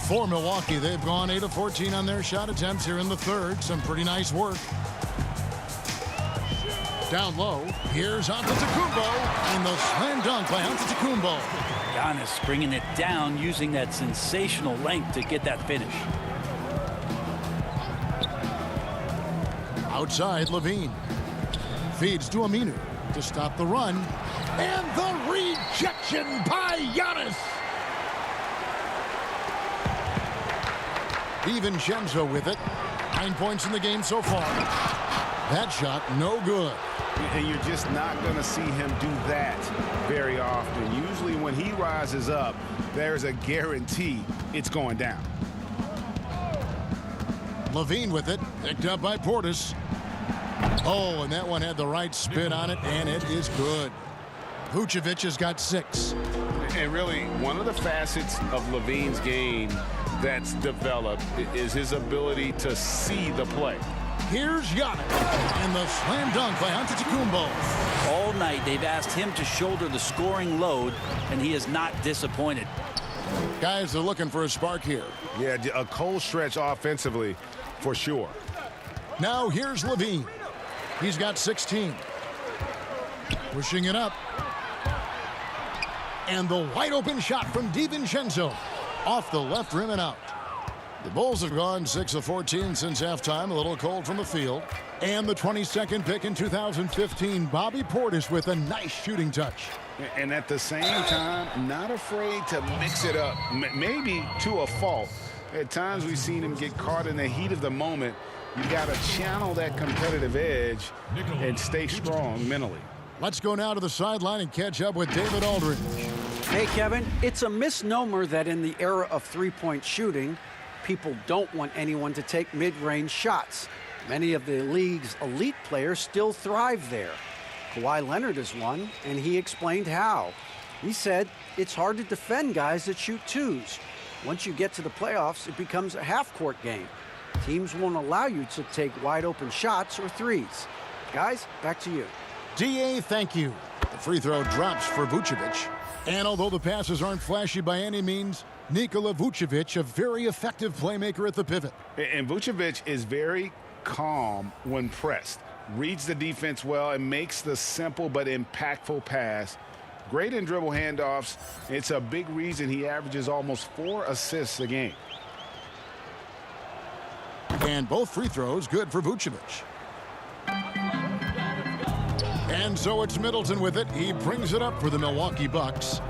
For Milwaukee, they've gone 8 of 14 on their shot attempts here in the third. Some pretty nice work. Down low, here's Antetokounmpo, and the slam dunk by Antetokounmpo. Giannis bringing it down, using that sensational length to get that finish. Outside, Levine feeds to Aminu to stop the run, and the rejection by Giannis. DiVincenzo with it. 9 points in the game so far. That shot, no good. And you're just not going to see him do that very often. Usually when he rises up, there's a guarantee it's going down. Levine with it, picked up by Portis. Oh, and that one had the right spin on it, and it is good. Vucevic has got 6. And really, one of the facets of Levine's game that's developed is his ability to see the play. Here's Giannis, and the slam dunk by Antetokounmpo. All night, they've asked him to shoulder the scoring load, and he is not disappointed. Guys are looking for a spark here. Yeah, a cold stretch offensively, for sure. Now here's Levine. He's got 16. Pushing it up. And the wide open shot from DiVincenzo. Off the left rim and out. The Bulls have gone 6 of 14 since halftime. A little cold from the field. And the 22nd pick in 2015, Bobby Portis with a nice shooting touch. And at the same time, not afraid to mix it up, maybe to a fault. At times we've seen him get caught in the heat of the moment. You got to channel that competitive edge and stay strong mentally. Let's go now to the sideline and catch up with David Aldridge. Hey, Kevin, it's a misnomer that in the era of three-point shooting, people don't want anyone to take mid-range shots. Many of the league's elite players still thrive there. Kawhi Leonard is one, and he explained how. He said it's hard to defend guys that shoot twos. Once you get to the playoffs, it becomes a half-court game. Teams won't allow you to take wide-open shots or threes. Guys, back to you. D.A., thank you. The free throw drops for Vucevic. And although the passes aren't flashy by any means, Nikola Vucevic, a very effective playmaker at the pivot. And Vucevic is very calm when pressed. Reads the defense well and makes the simple but impactful pass. Great in dribble handoffs. It's a big reason he averages almost 4 assists a game. And both free throws good for Vucevic. And so it's Middleton with it. He brings it up for the Milwaukee Bucks.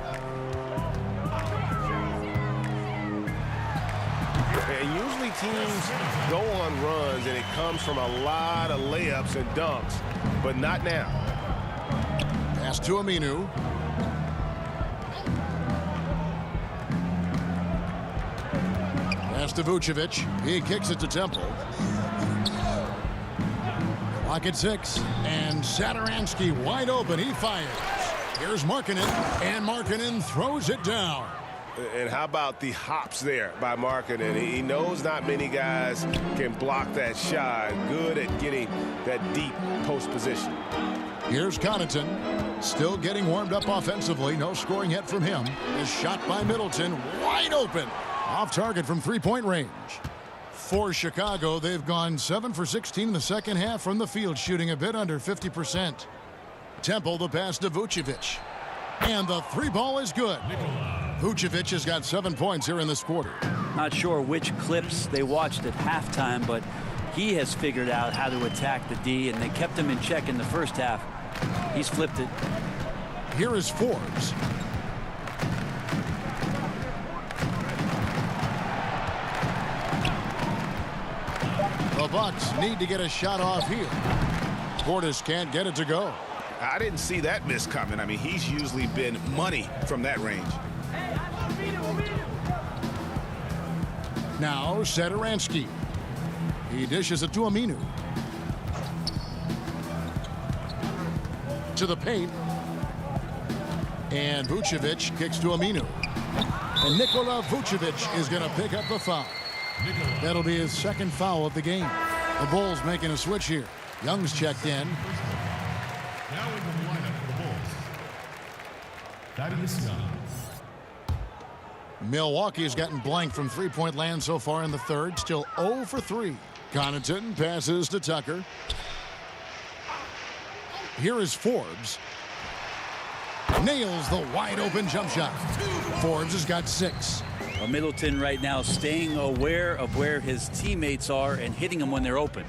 And usually teams go on runs and it comes from a lot of layups and dunks, but not now. Pass to Aminu. Pass to Vucevic. He kicks it to Temple. Clock at 6. And Satoransky wide open. He fires. Here's Markkanen. And Markkanen throws it down. And how about the hops there by Markkanen? He knows not many guys can block that shot. Good at getting that deep post position. Here's Connaughton. Still getting warmed up offensively. No scoring yet from him. A shot by Middleton. Wide open. Off target from three-point range. For Chicago, they've gone 7 for 16 in the second half from the field, shooting a bit under 50%. Temple, the pass to Vucevic. And the three ball is good. Vucevic has got 7 points here in this quarter. Not sure which clips they watched at halftime, but he has figured out how to attack the D, and they kept him in check in the first half. He's flipped it. Here is Forbes. The Bucks need to get a shot off here. Portis can't get it to go. I didn't see that miss coming. I mean, he's usually been money from that range. Now Satoransky. He dishes it to Aminu. To the paint. And Vucevic kicks to Aminu. And Nikola Vucevic is going to pick up the foul. That'll be his second foul of the game. The Bulls making a switch here. Young's checked in. Now in the lineup for the Bulls, Thaddeus Young. Milwaukee has gotten blank from three-point land so far in the third. Still 0 for 3. Connaughton passes to Tucker. Here is Forbes. Nails the wide open jump shot. Forbes has got 6. Well, Middleton right now staying aware of where his teammates are and hitting them when they're open.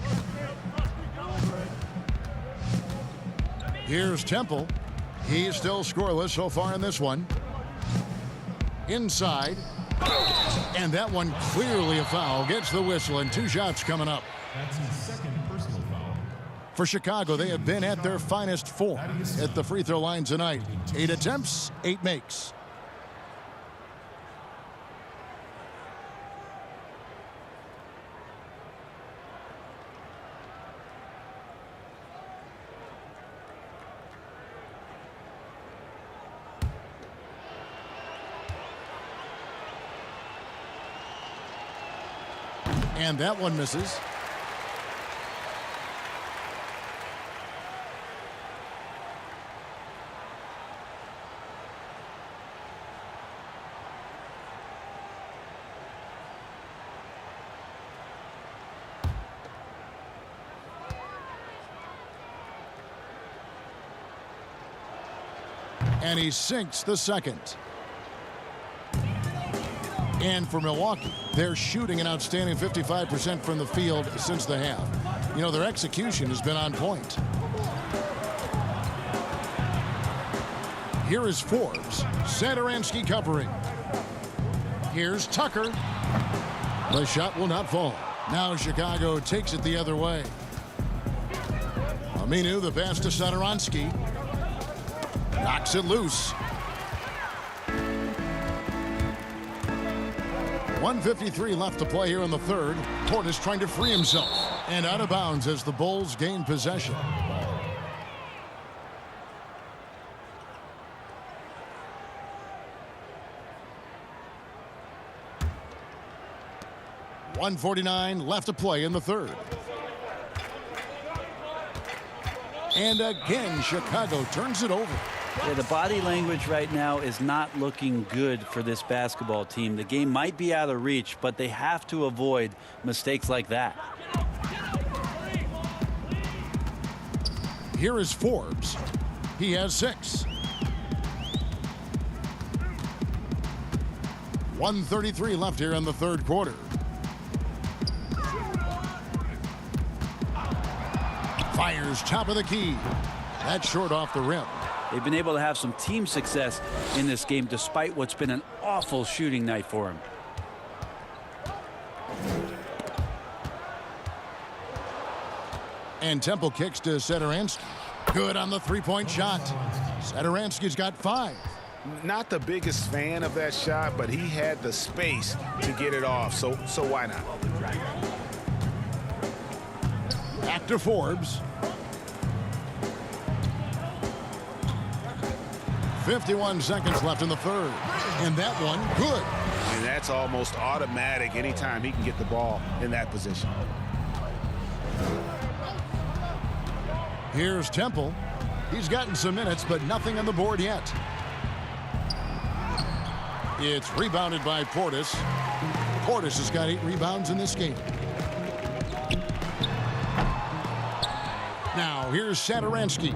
Here's Temple. He's still scoreless so far in this one. Inside. And that one clearly a foul. Gets the whistle, and 2 shots coming up. That's his second personal foul. For Chicago, they have been at their finest 4 at the free throw line tonight. 8 attempts, 8 makes. And that one misses. And he sinks the second. And for Milwaukee, they're shooting an outstanding 55% from the field since the half. You know, their execution has been on point. Here is Forbes. Satoransky covering. Here's Tucker. The shot will not fall. Now Chicago takes it the other way. Aminu, the pass to Satoransky. Knocks it loose. 1:53 left to play here in the third. Portis trying to free himself. And out of bounds as the Bulls gain possession. .149 left to play in the third. And again, Chicago turns it over. Yeah, the body language right now is not looking good for this basketball team. The game might be out of reach, but they have to avoid mistakes like that. Here is Forbes. He has 6. 1:33 left here in the third quarter. Fires top of the key. That's short off the rim. They've been able to have some team success in this game despite what's been an awful shooting night for him. And Temple kicks to Satoransky. Good on the three-point shot. Satoransky's got 5. Not the biggest fan of that shot, but he had the space to get it off, so why not? Back to Forbes. 51 seconds left in the third. And that one, good. And that's almost automatic anytime he can get the ball in that position. Here's Temple. He's gotten some minutes, but nothing on the board yet. It's rebounded by Portis. Portis has got 8 rebounds in this game. Now, here's Satoransky.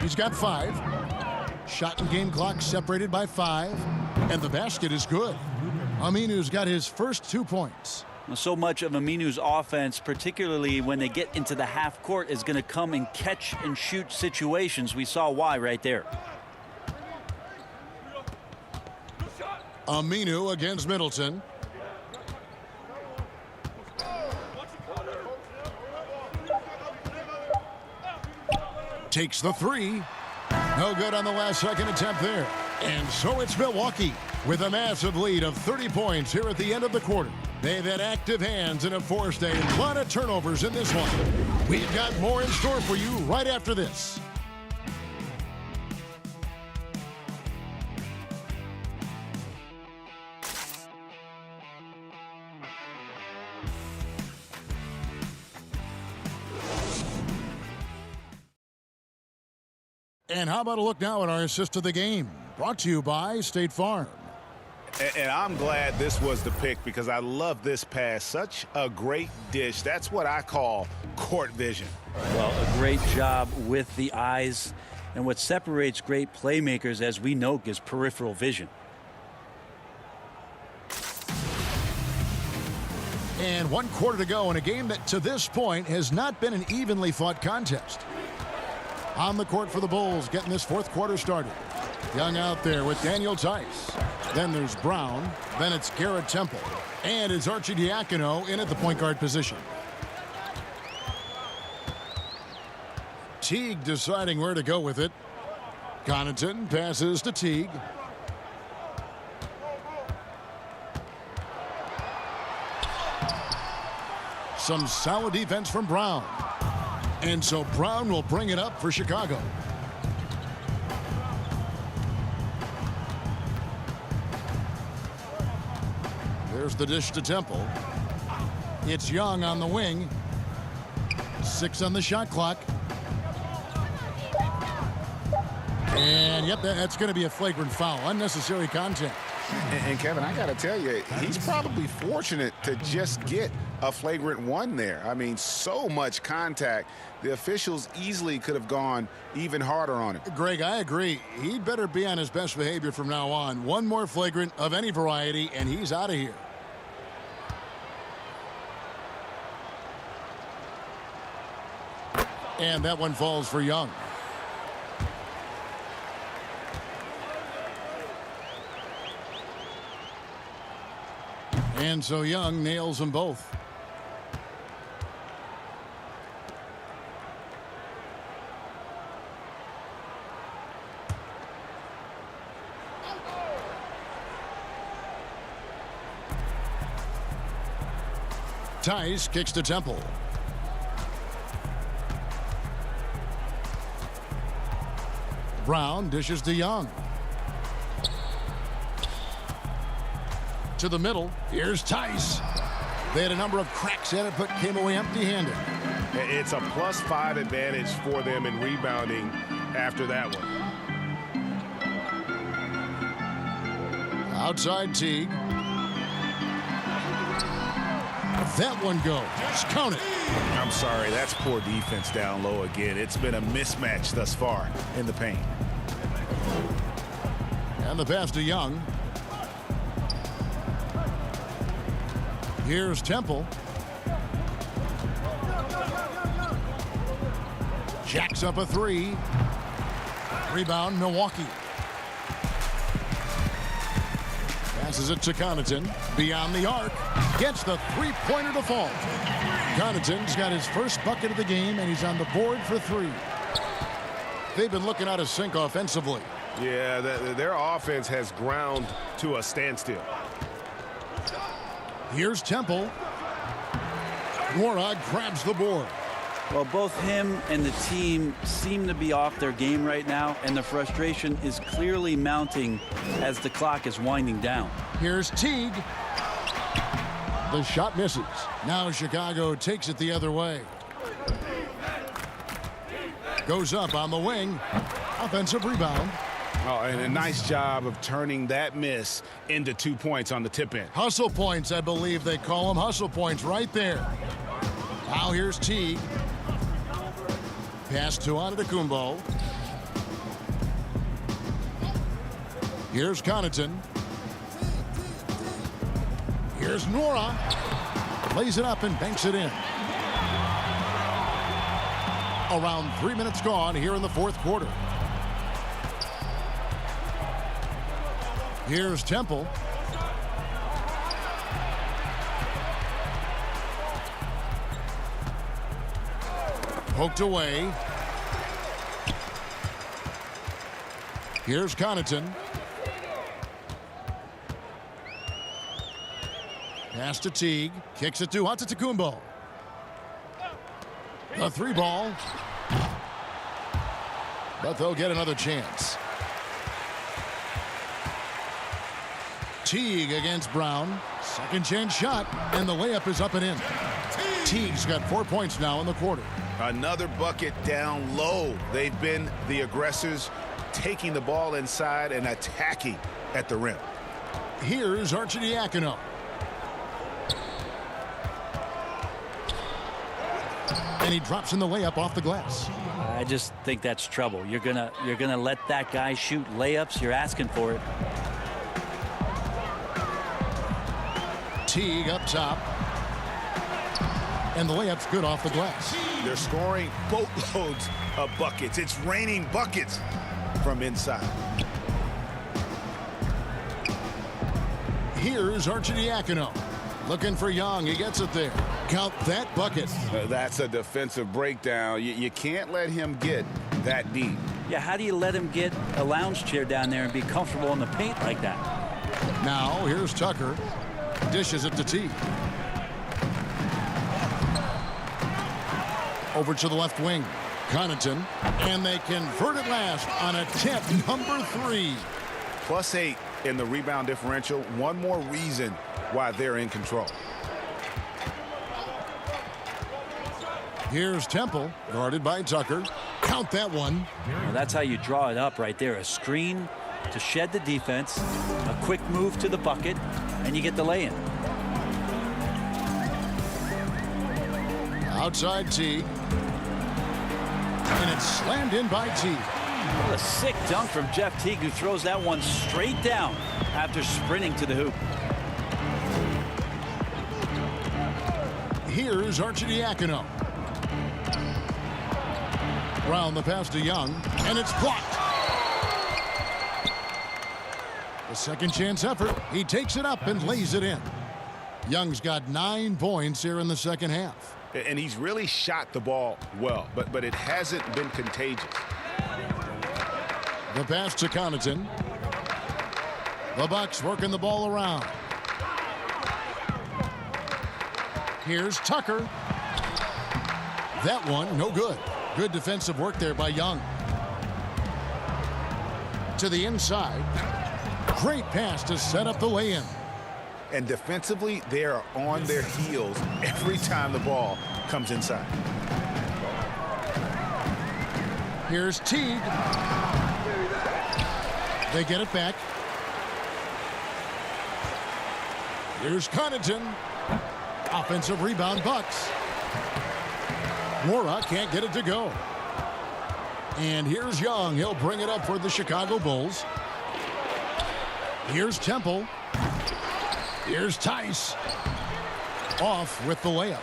He's got 5. Shot and game clock separated by 5. And the basket is good. Aminu's got his first 2 points. So much of Aminu's offense, particularly when they get into the half court, is going to come in catch and shoot situations. We saw why right there. Aminu against Middleton. Takes the 3. No good on the last second attempt there. And so it's Milwaukee with a massive lead of 30 points here at the end of the quarter. They've had active hands and have forced a lot of turnovers in this one. We've got more in store for you right after this. And how about a look now at our assist of the game? Brought to you by State Farm. And I'm glad this was the pick because I love this pass. Such a great dish. That's what I call court vision. Well, a great job with the eyes. And what separates great playmakers, as we know, is peripheral vision. And 1 quarter to go in a game that to this point has not been an evenly fought contest. On the court for the Bulls, getting this 4th quarter started. Young out there with Daniel Tice. Then there's Brown. Then it's Garrett Temple. And it's Archie Diacono in at the point guard position. Teague deciding where to go with it. Connaughton passes to Teague. Some solid defense from Brown. And so Brown will bring it up for Chicago. There's the dish to Temple. It's Young on the wing. 6 on the shot clock. And yep, that's going to be a flagrant foul. Unnecessary contact. And Kevin, I got to tell you, he's probably fortunate to just get a flagrant 1 there. I mean, so much contact. The officials easily could have gone even harder on him. Greg, I agree. He'd better be on his best behavior from now on. 1 more flagrant of any variety, and he's out of here. And that one falls for Young. And so Young nails them both. Tice kicks to Temple. Brown dishes to Young. To the middle. Here's Tice. They had a number of cracks at it, but came away empty-handed. It's a +5 advantage for them in rebounding after that one. Outside Teague. That one goes. Just count it. I'm sorry, that's poor defense down low again. It's been a mismatch thus far in the paint. And the pass to Young. Here's Temple. Jacks up a 3. Rebound, Milwaukee. Passes it to Connaughton. Beyond the arc. Gets the 3-pointer to fall. Connaughton's got his first bucket of the game, and he's on the board for 3. They've been looking out of sync offensively. Yeah, their offense has ground to a standstill. Here's Temple. Warog grabs the board. Well, both him and the team seem to be off their game right now, and the frustration is clearly mounting as the clock is winding down. Here's Teague. The shot misses. Now Chicago takes it the other way. Goes up on the wing. Offensive rebound. Oh, and a nice job of turning that miss into 2 points on the tip in. Hustle points, I believe they call them. Hustle points right there. Now here's Teague. Pass to Antetokounmpo. Here's Connaughton. Here's Nora. Lays it up and banks it in. Around 3 minutes gone here in the 4th quarter. Here's Temple. Poked away. Here's Connaughton. Pass to Teague. Kicks it to Antetokounmpo. The 3-ball. But they'll get another chance. Teague against Brown. Second chance shot, and the layup is up and in. Teague's got 4 points now in the quarter. Another bucket down low. They've been the aggressors, taking the ball inside and attacking at the rim. Here's Arcidiacono. And he drops in the layup off the glass. I just think that's trouble. You're gonna let that guy shoot layups. You're asking for it. Teague up top. And the layup's good off the glass. They're scoring boatloads of buckets. It's raining buckets from inside. Here's Arcidiacono. Looking for Young. He gets it there. Count that bucket. That's a defensive breakdown. You can't let him get that deep. Yeah, how do you let him get a lounge chair down there and be comfortable in the paint like that? Now, here's Tucker. Dishes it to Teague. Over to the left wing. Connaughton. And they convert it last on attempt number 3. +8 in the rebound differential. One more reason why they're in control. Here's Temple, guarded by Tucker. Count that one. Well, that's how you draw it up right there. A screen to shed the defense, a quick move to the bucket, and you get the lay-in. Outside Teague. And it's slammed in by Teague. What a sick dunk from Jeff Teague, who throws that one straight down after sprinting to the hoop. Here's Arcidiacono. Round the pass to Young, and it's blocked. The second chance effort. He takes it up and lays it in. Young's got 9 points here in the second half. And he's really shot the ball well, but it hasn't been contagious. The pass to Connaughton. The Bucks working the ball around. Here's Tucker. That one, no good. Good defensive work there by Young. To the inside. Great pass to set up the lay-in. And defensively, they are on their heels every time the ball comes inside. Here's Teague. They get it back. Here's Connaughton. Offensive rebound, Bucks. Mora can't get it to go. And here's Young. He'll bring it up for the Chicago Bulls. Here's Temple. Here's Tice. Off with the layup.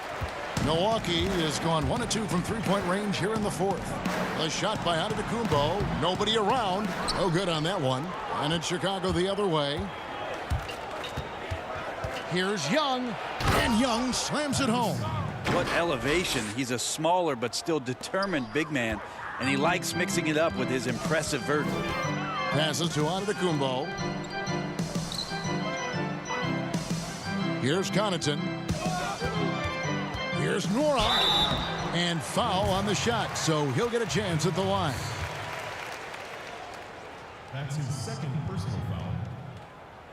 Milwaukee has gone 1 of 2 from three-point range here in the fourth. The shot by Antetokounmpo. Nobody around. No good on that one. And it's Chicago the other way. Here's Young. And Young slams it home. What elevation. He's a smaller but still determined big man. And he likes mixing it up with his impressive vert. Passes to Antetokounmpo. Here's Connaughton. Here's Nora. And foul on the shot, so he'll get a chance at the line. That's his second personal foul.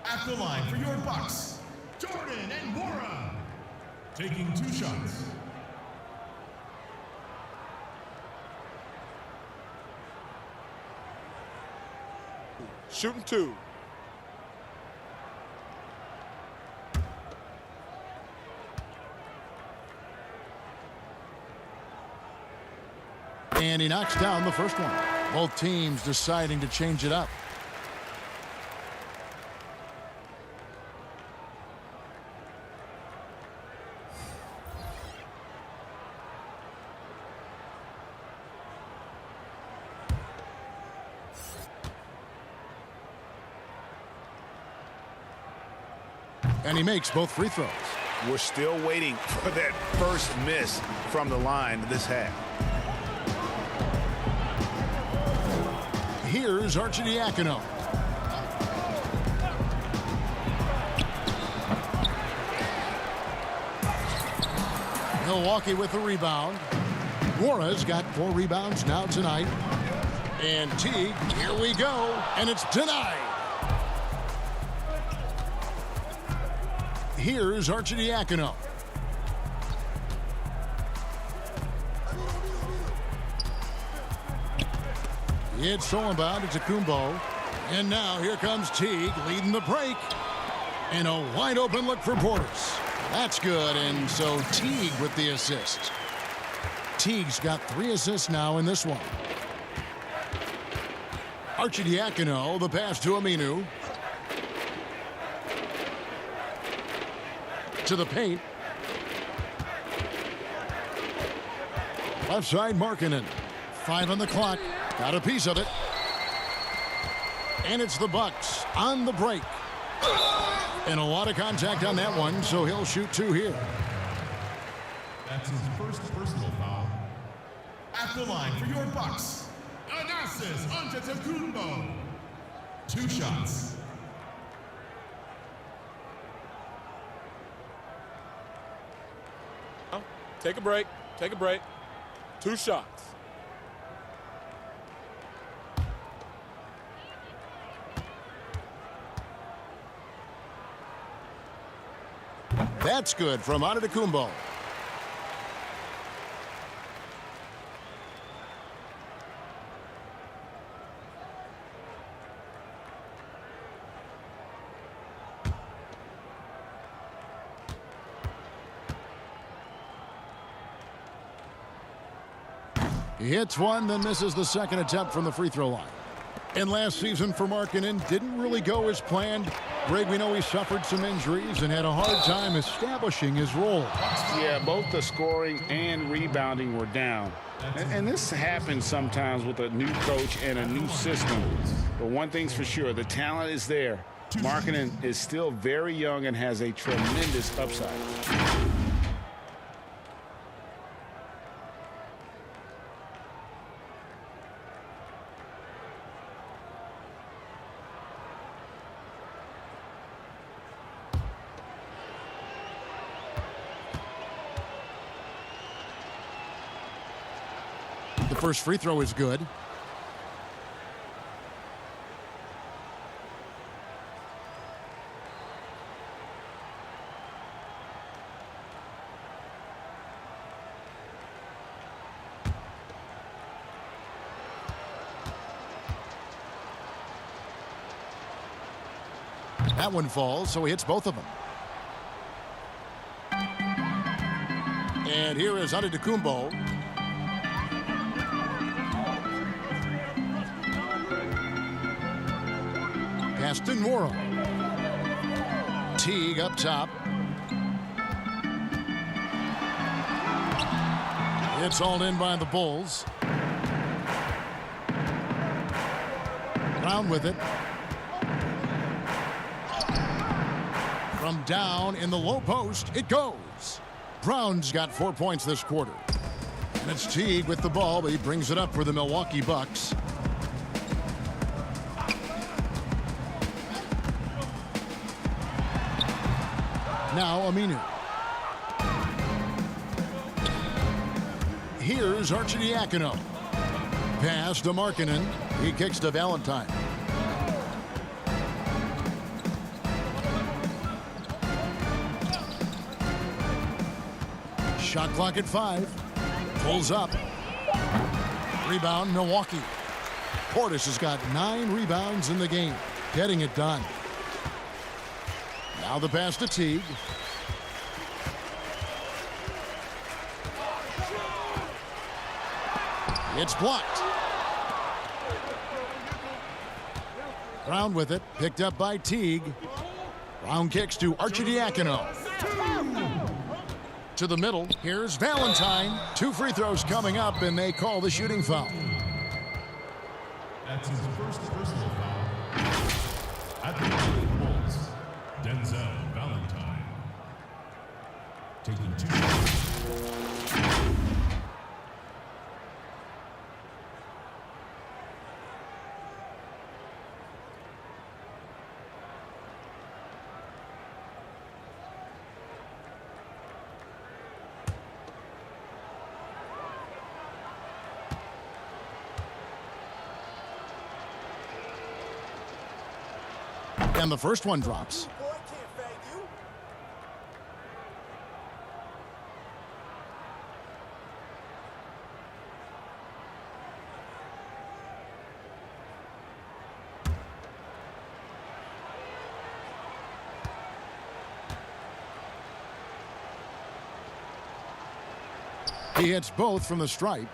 At the line for your Bucks, Jordan and Mora. Taking 2 shots. Shooting 2. And he knocks down the first one. Both teams deciding to change it up. And he makes both free throws. We're still waiting for that first miss from the line this half. Here's Arcidiacono. Milwaukee with the rebound. Mora's got 4 rebounds now tonight. And Teague, here we go. And it's denied. Here's Arcidiacono. It's thrown about to Antetokounmpo. And now here comes Teague leading the break. And a wide open look for Portis. That's good, and so Teague with the assist. Teague's got 3 assists now in this one. Arcidiacono, the pass to Aminu. To the paint. Left side, Markkanen. 5 on the clock. Got a piece of it. And it's the Bucks on the break. And a lot of contact on that one, so he'll shoot 2 here. That's his first personal foul. At the line for your Bucks, Anasis Antetokounmpo. 2 shots. Take a break. Take a break. 2 shots. That's good from Antetokounmpo. He hits one, then misses the second attempt from the free throw line. And last season for Markkanen didn't really go as planned. Greg, we know he suffered some injuries and had a hard time establishing his role. Yeah, both the scoring and rebounding were down. And this happens sometimes with a new coach and a new system. But one thing's for sure, the talent is there. Markkanen is still very young and has a tremendous upside. The first free throw is good. That one falls, so he hits both of them. And here is Antetokounmpo. Pass to Nwora. Teague up top. It's hauled in by the Bulls. Brown with it. From down in the low post, it goes. Brown's got 4 points this quarter. And it's Teague with the ball, but he brings it up for the Milwaukee Bucks. Now Aminu. Here's Arcidiacono. Pass to Markkanen. He kicks to Valentine. Shot clock at 5. Pulls up. Rebound, Milwaukee. Portis has got 9 rebounds in the game. Getting it done. Now the pass to Teague. It's blocked. Brown with it. Picked up by Teague. Brown kicks to Arcidiacono. To the middle. Here's Valentine. 2 free throws coming up, and they call the shooting foul. That's his first personal foul. At the line of the Bulls, Denzel Valentine. Taking 2 shots. And the first one drops. He hits both from the stripe.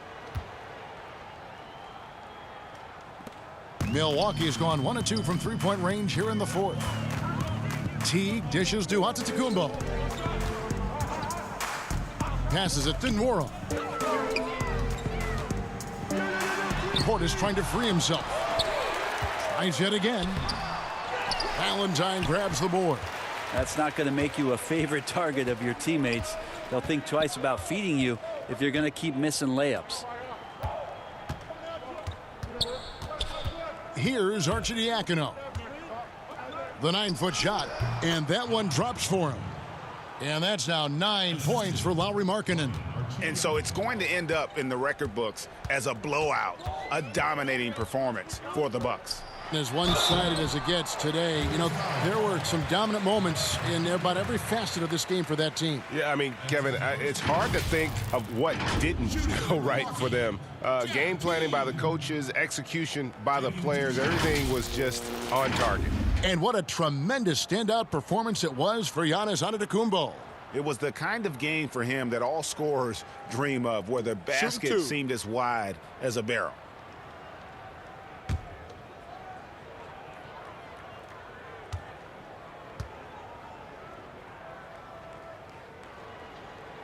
Milwaukee has gone 1 of 2 from three-point range here in the fourth. Teague dishes to Antetokounmpo. Passes it to Nwora. Portis trying to free himself. Tries yet again. Valentine grabs the board. That's not going to make you a favorite target of your teammates. They'll think twice about feeding you if you're going to keep missing layups. Here's Arcidiacono. The 9-foot shot, and that one drops for him. And that's now 9 points for Lauri Markkanen. And so it's going to end up in the record books as a blowout, a dominating performance for the Bucks. As one-sided as it gets today, you know, there were some dominant moments in about every facet of this game for that team. Yeah, I mean, Kevin, it's hard to think of what didn't go right for them. Game planning by the coaches, execution by the players, everything was just on target. And what a tremendous standout performance it was for Giannis Antetokounmpo. It was the kind of game for him that all scorers dream of, where the basket seemed as wide as a barrel.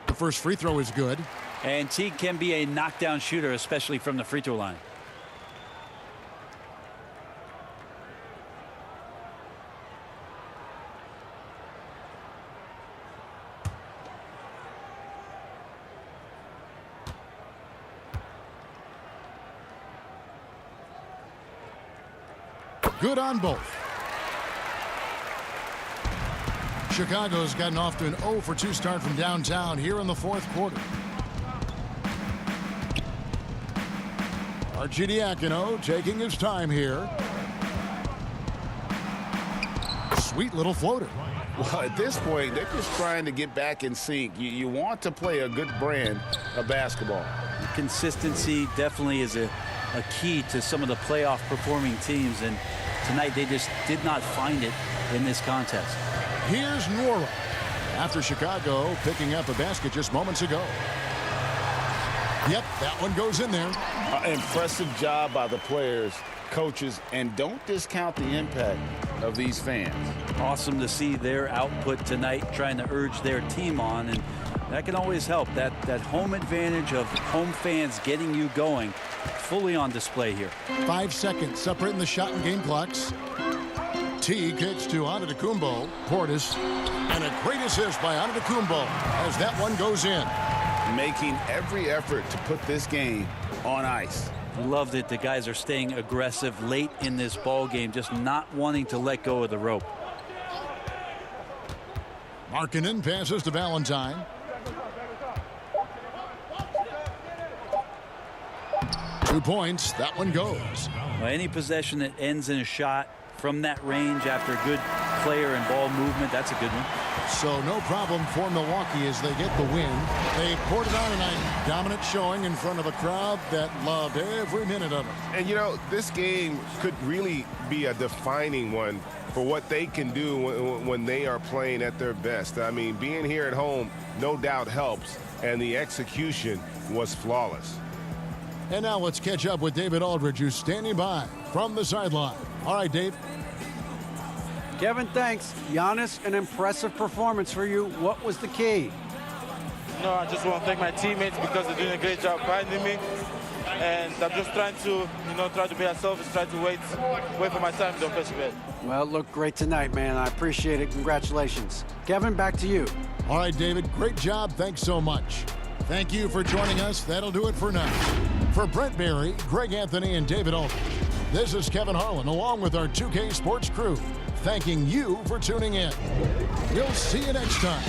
The first free throw is good. And Teague can be a knockdown shooter, especially from the free throw line. Good on both. Chicago's gotten off to an 0 for 2 start from downtown here in the fourth quarter. Arcidiacono taking his time here. Sweet little floater. Well, at this point, they're just trying to get back in sync. You want to play a good brand of basketball. Consistency definitely is a key to some of the playoff performing teams, and tonight they just did not find it in this contest. Here's Nwora after Chicago picking up a basket just moments ago. Yep, that one goes in there. Impressive job by the players, coaches, and don't discount the impact of these fans. Awesome to see their output tonight, trying to urge their team on, and that can always help. That home advantage of home fans getting you going, fully on display here. 5 seconds separating the shot and game clocks. T kicks to Antetokounmpo. Portis, and a great assist by Antetokounmpo as that one goes in. Making every effort to put this game on ice. Loved it. The guys are staying aggressive late in this ball game, just not wanting to let go of the rope. Markkanen passes to Valentine. Two points. That one goes. Well, any possession that ends in a shot from that range after good player and ball movement, that's a good one. So no problem for Milwaukee as they get the win. They poured it on tonight. Dominant showing in front of a crowd that loved every minute of it. And, you know, this game could really be a defining one for what they can do when they are playing at their best. I mean, being here at home no doubt helps, and the execution was flawless. And now let's catch up with David Aldridge, who's standing by from the sideline. All right, Dave. Kevin, thanks. Giannis, an impressive performance for you. What was the key? No, I just want to thank my teammates because they're doing a great job finding me. And I'm just trying to, try to be selfish, try to wait for my time to offensive end. Well, it looked great tonight, man. I appreciate it. Congratulations. Kevin, back to you. All right, David, great job. Thanks so much. Thank you for joining us. That'll do it for now. For Brent Barry, Greg Anthony, and David Aldridge, this is Kevin Harlan, along with our 2K Sports crew, thanking you for tuning in. We'll see you next time.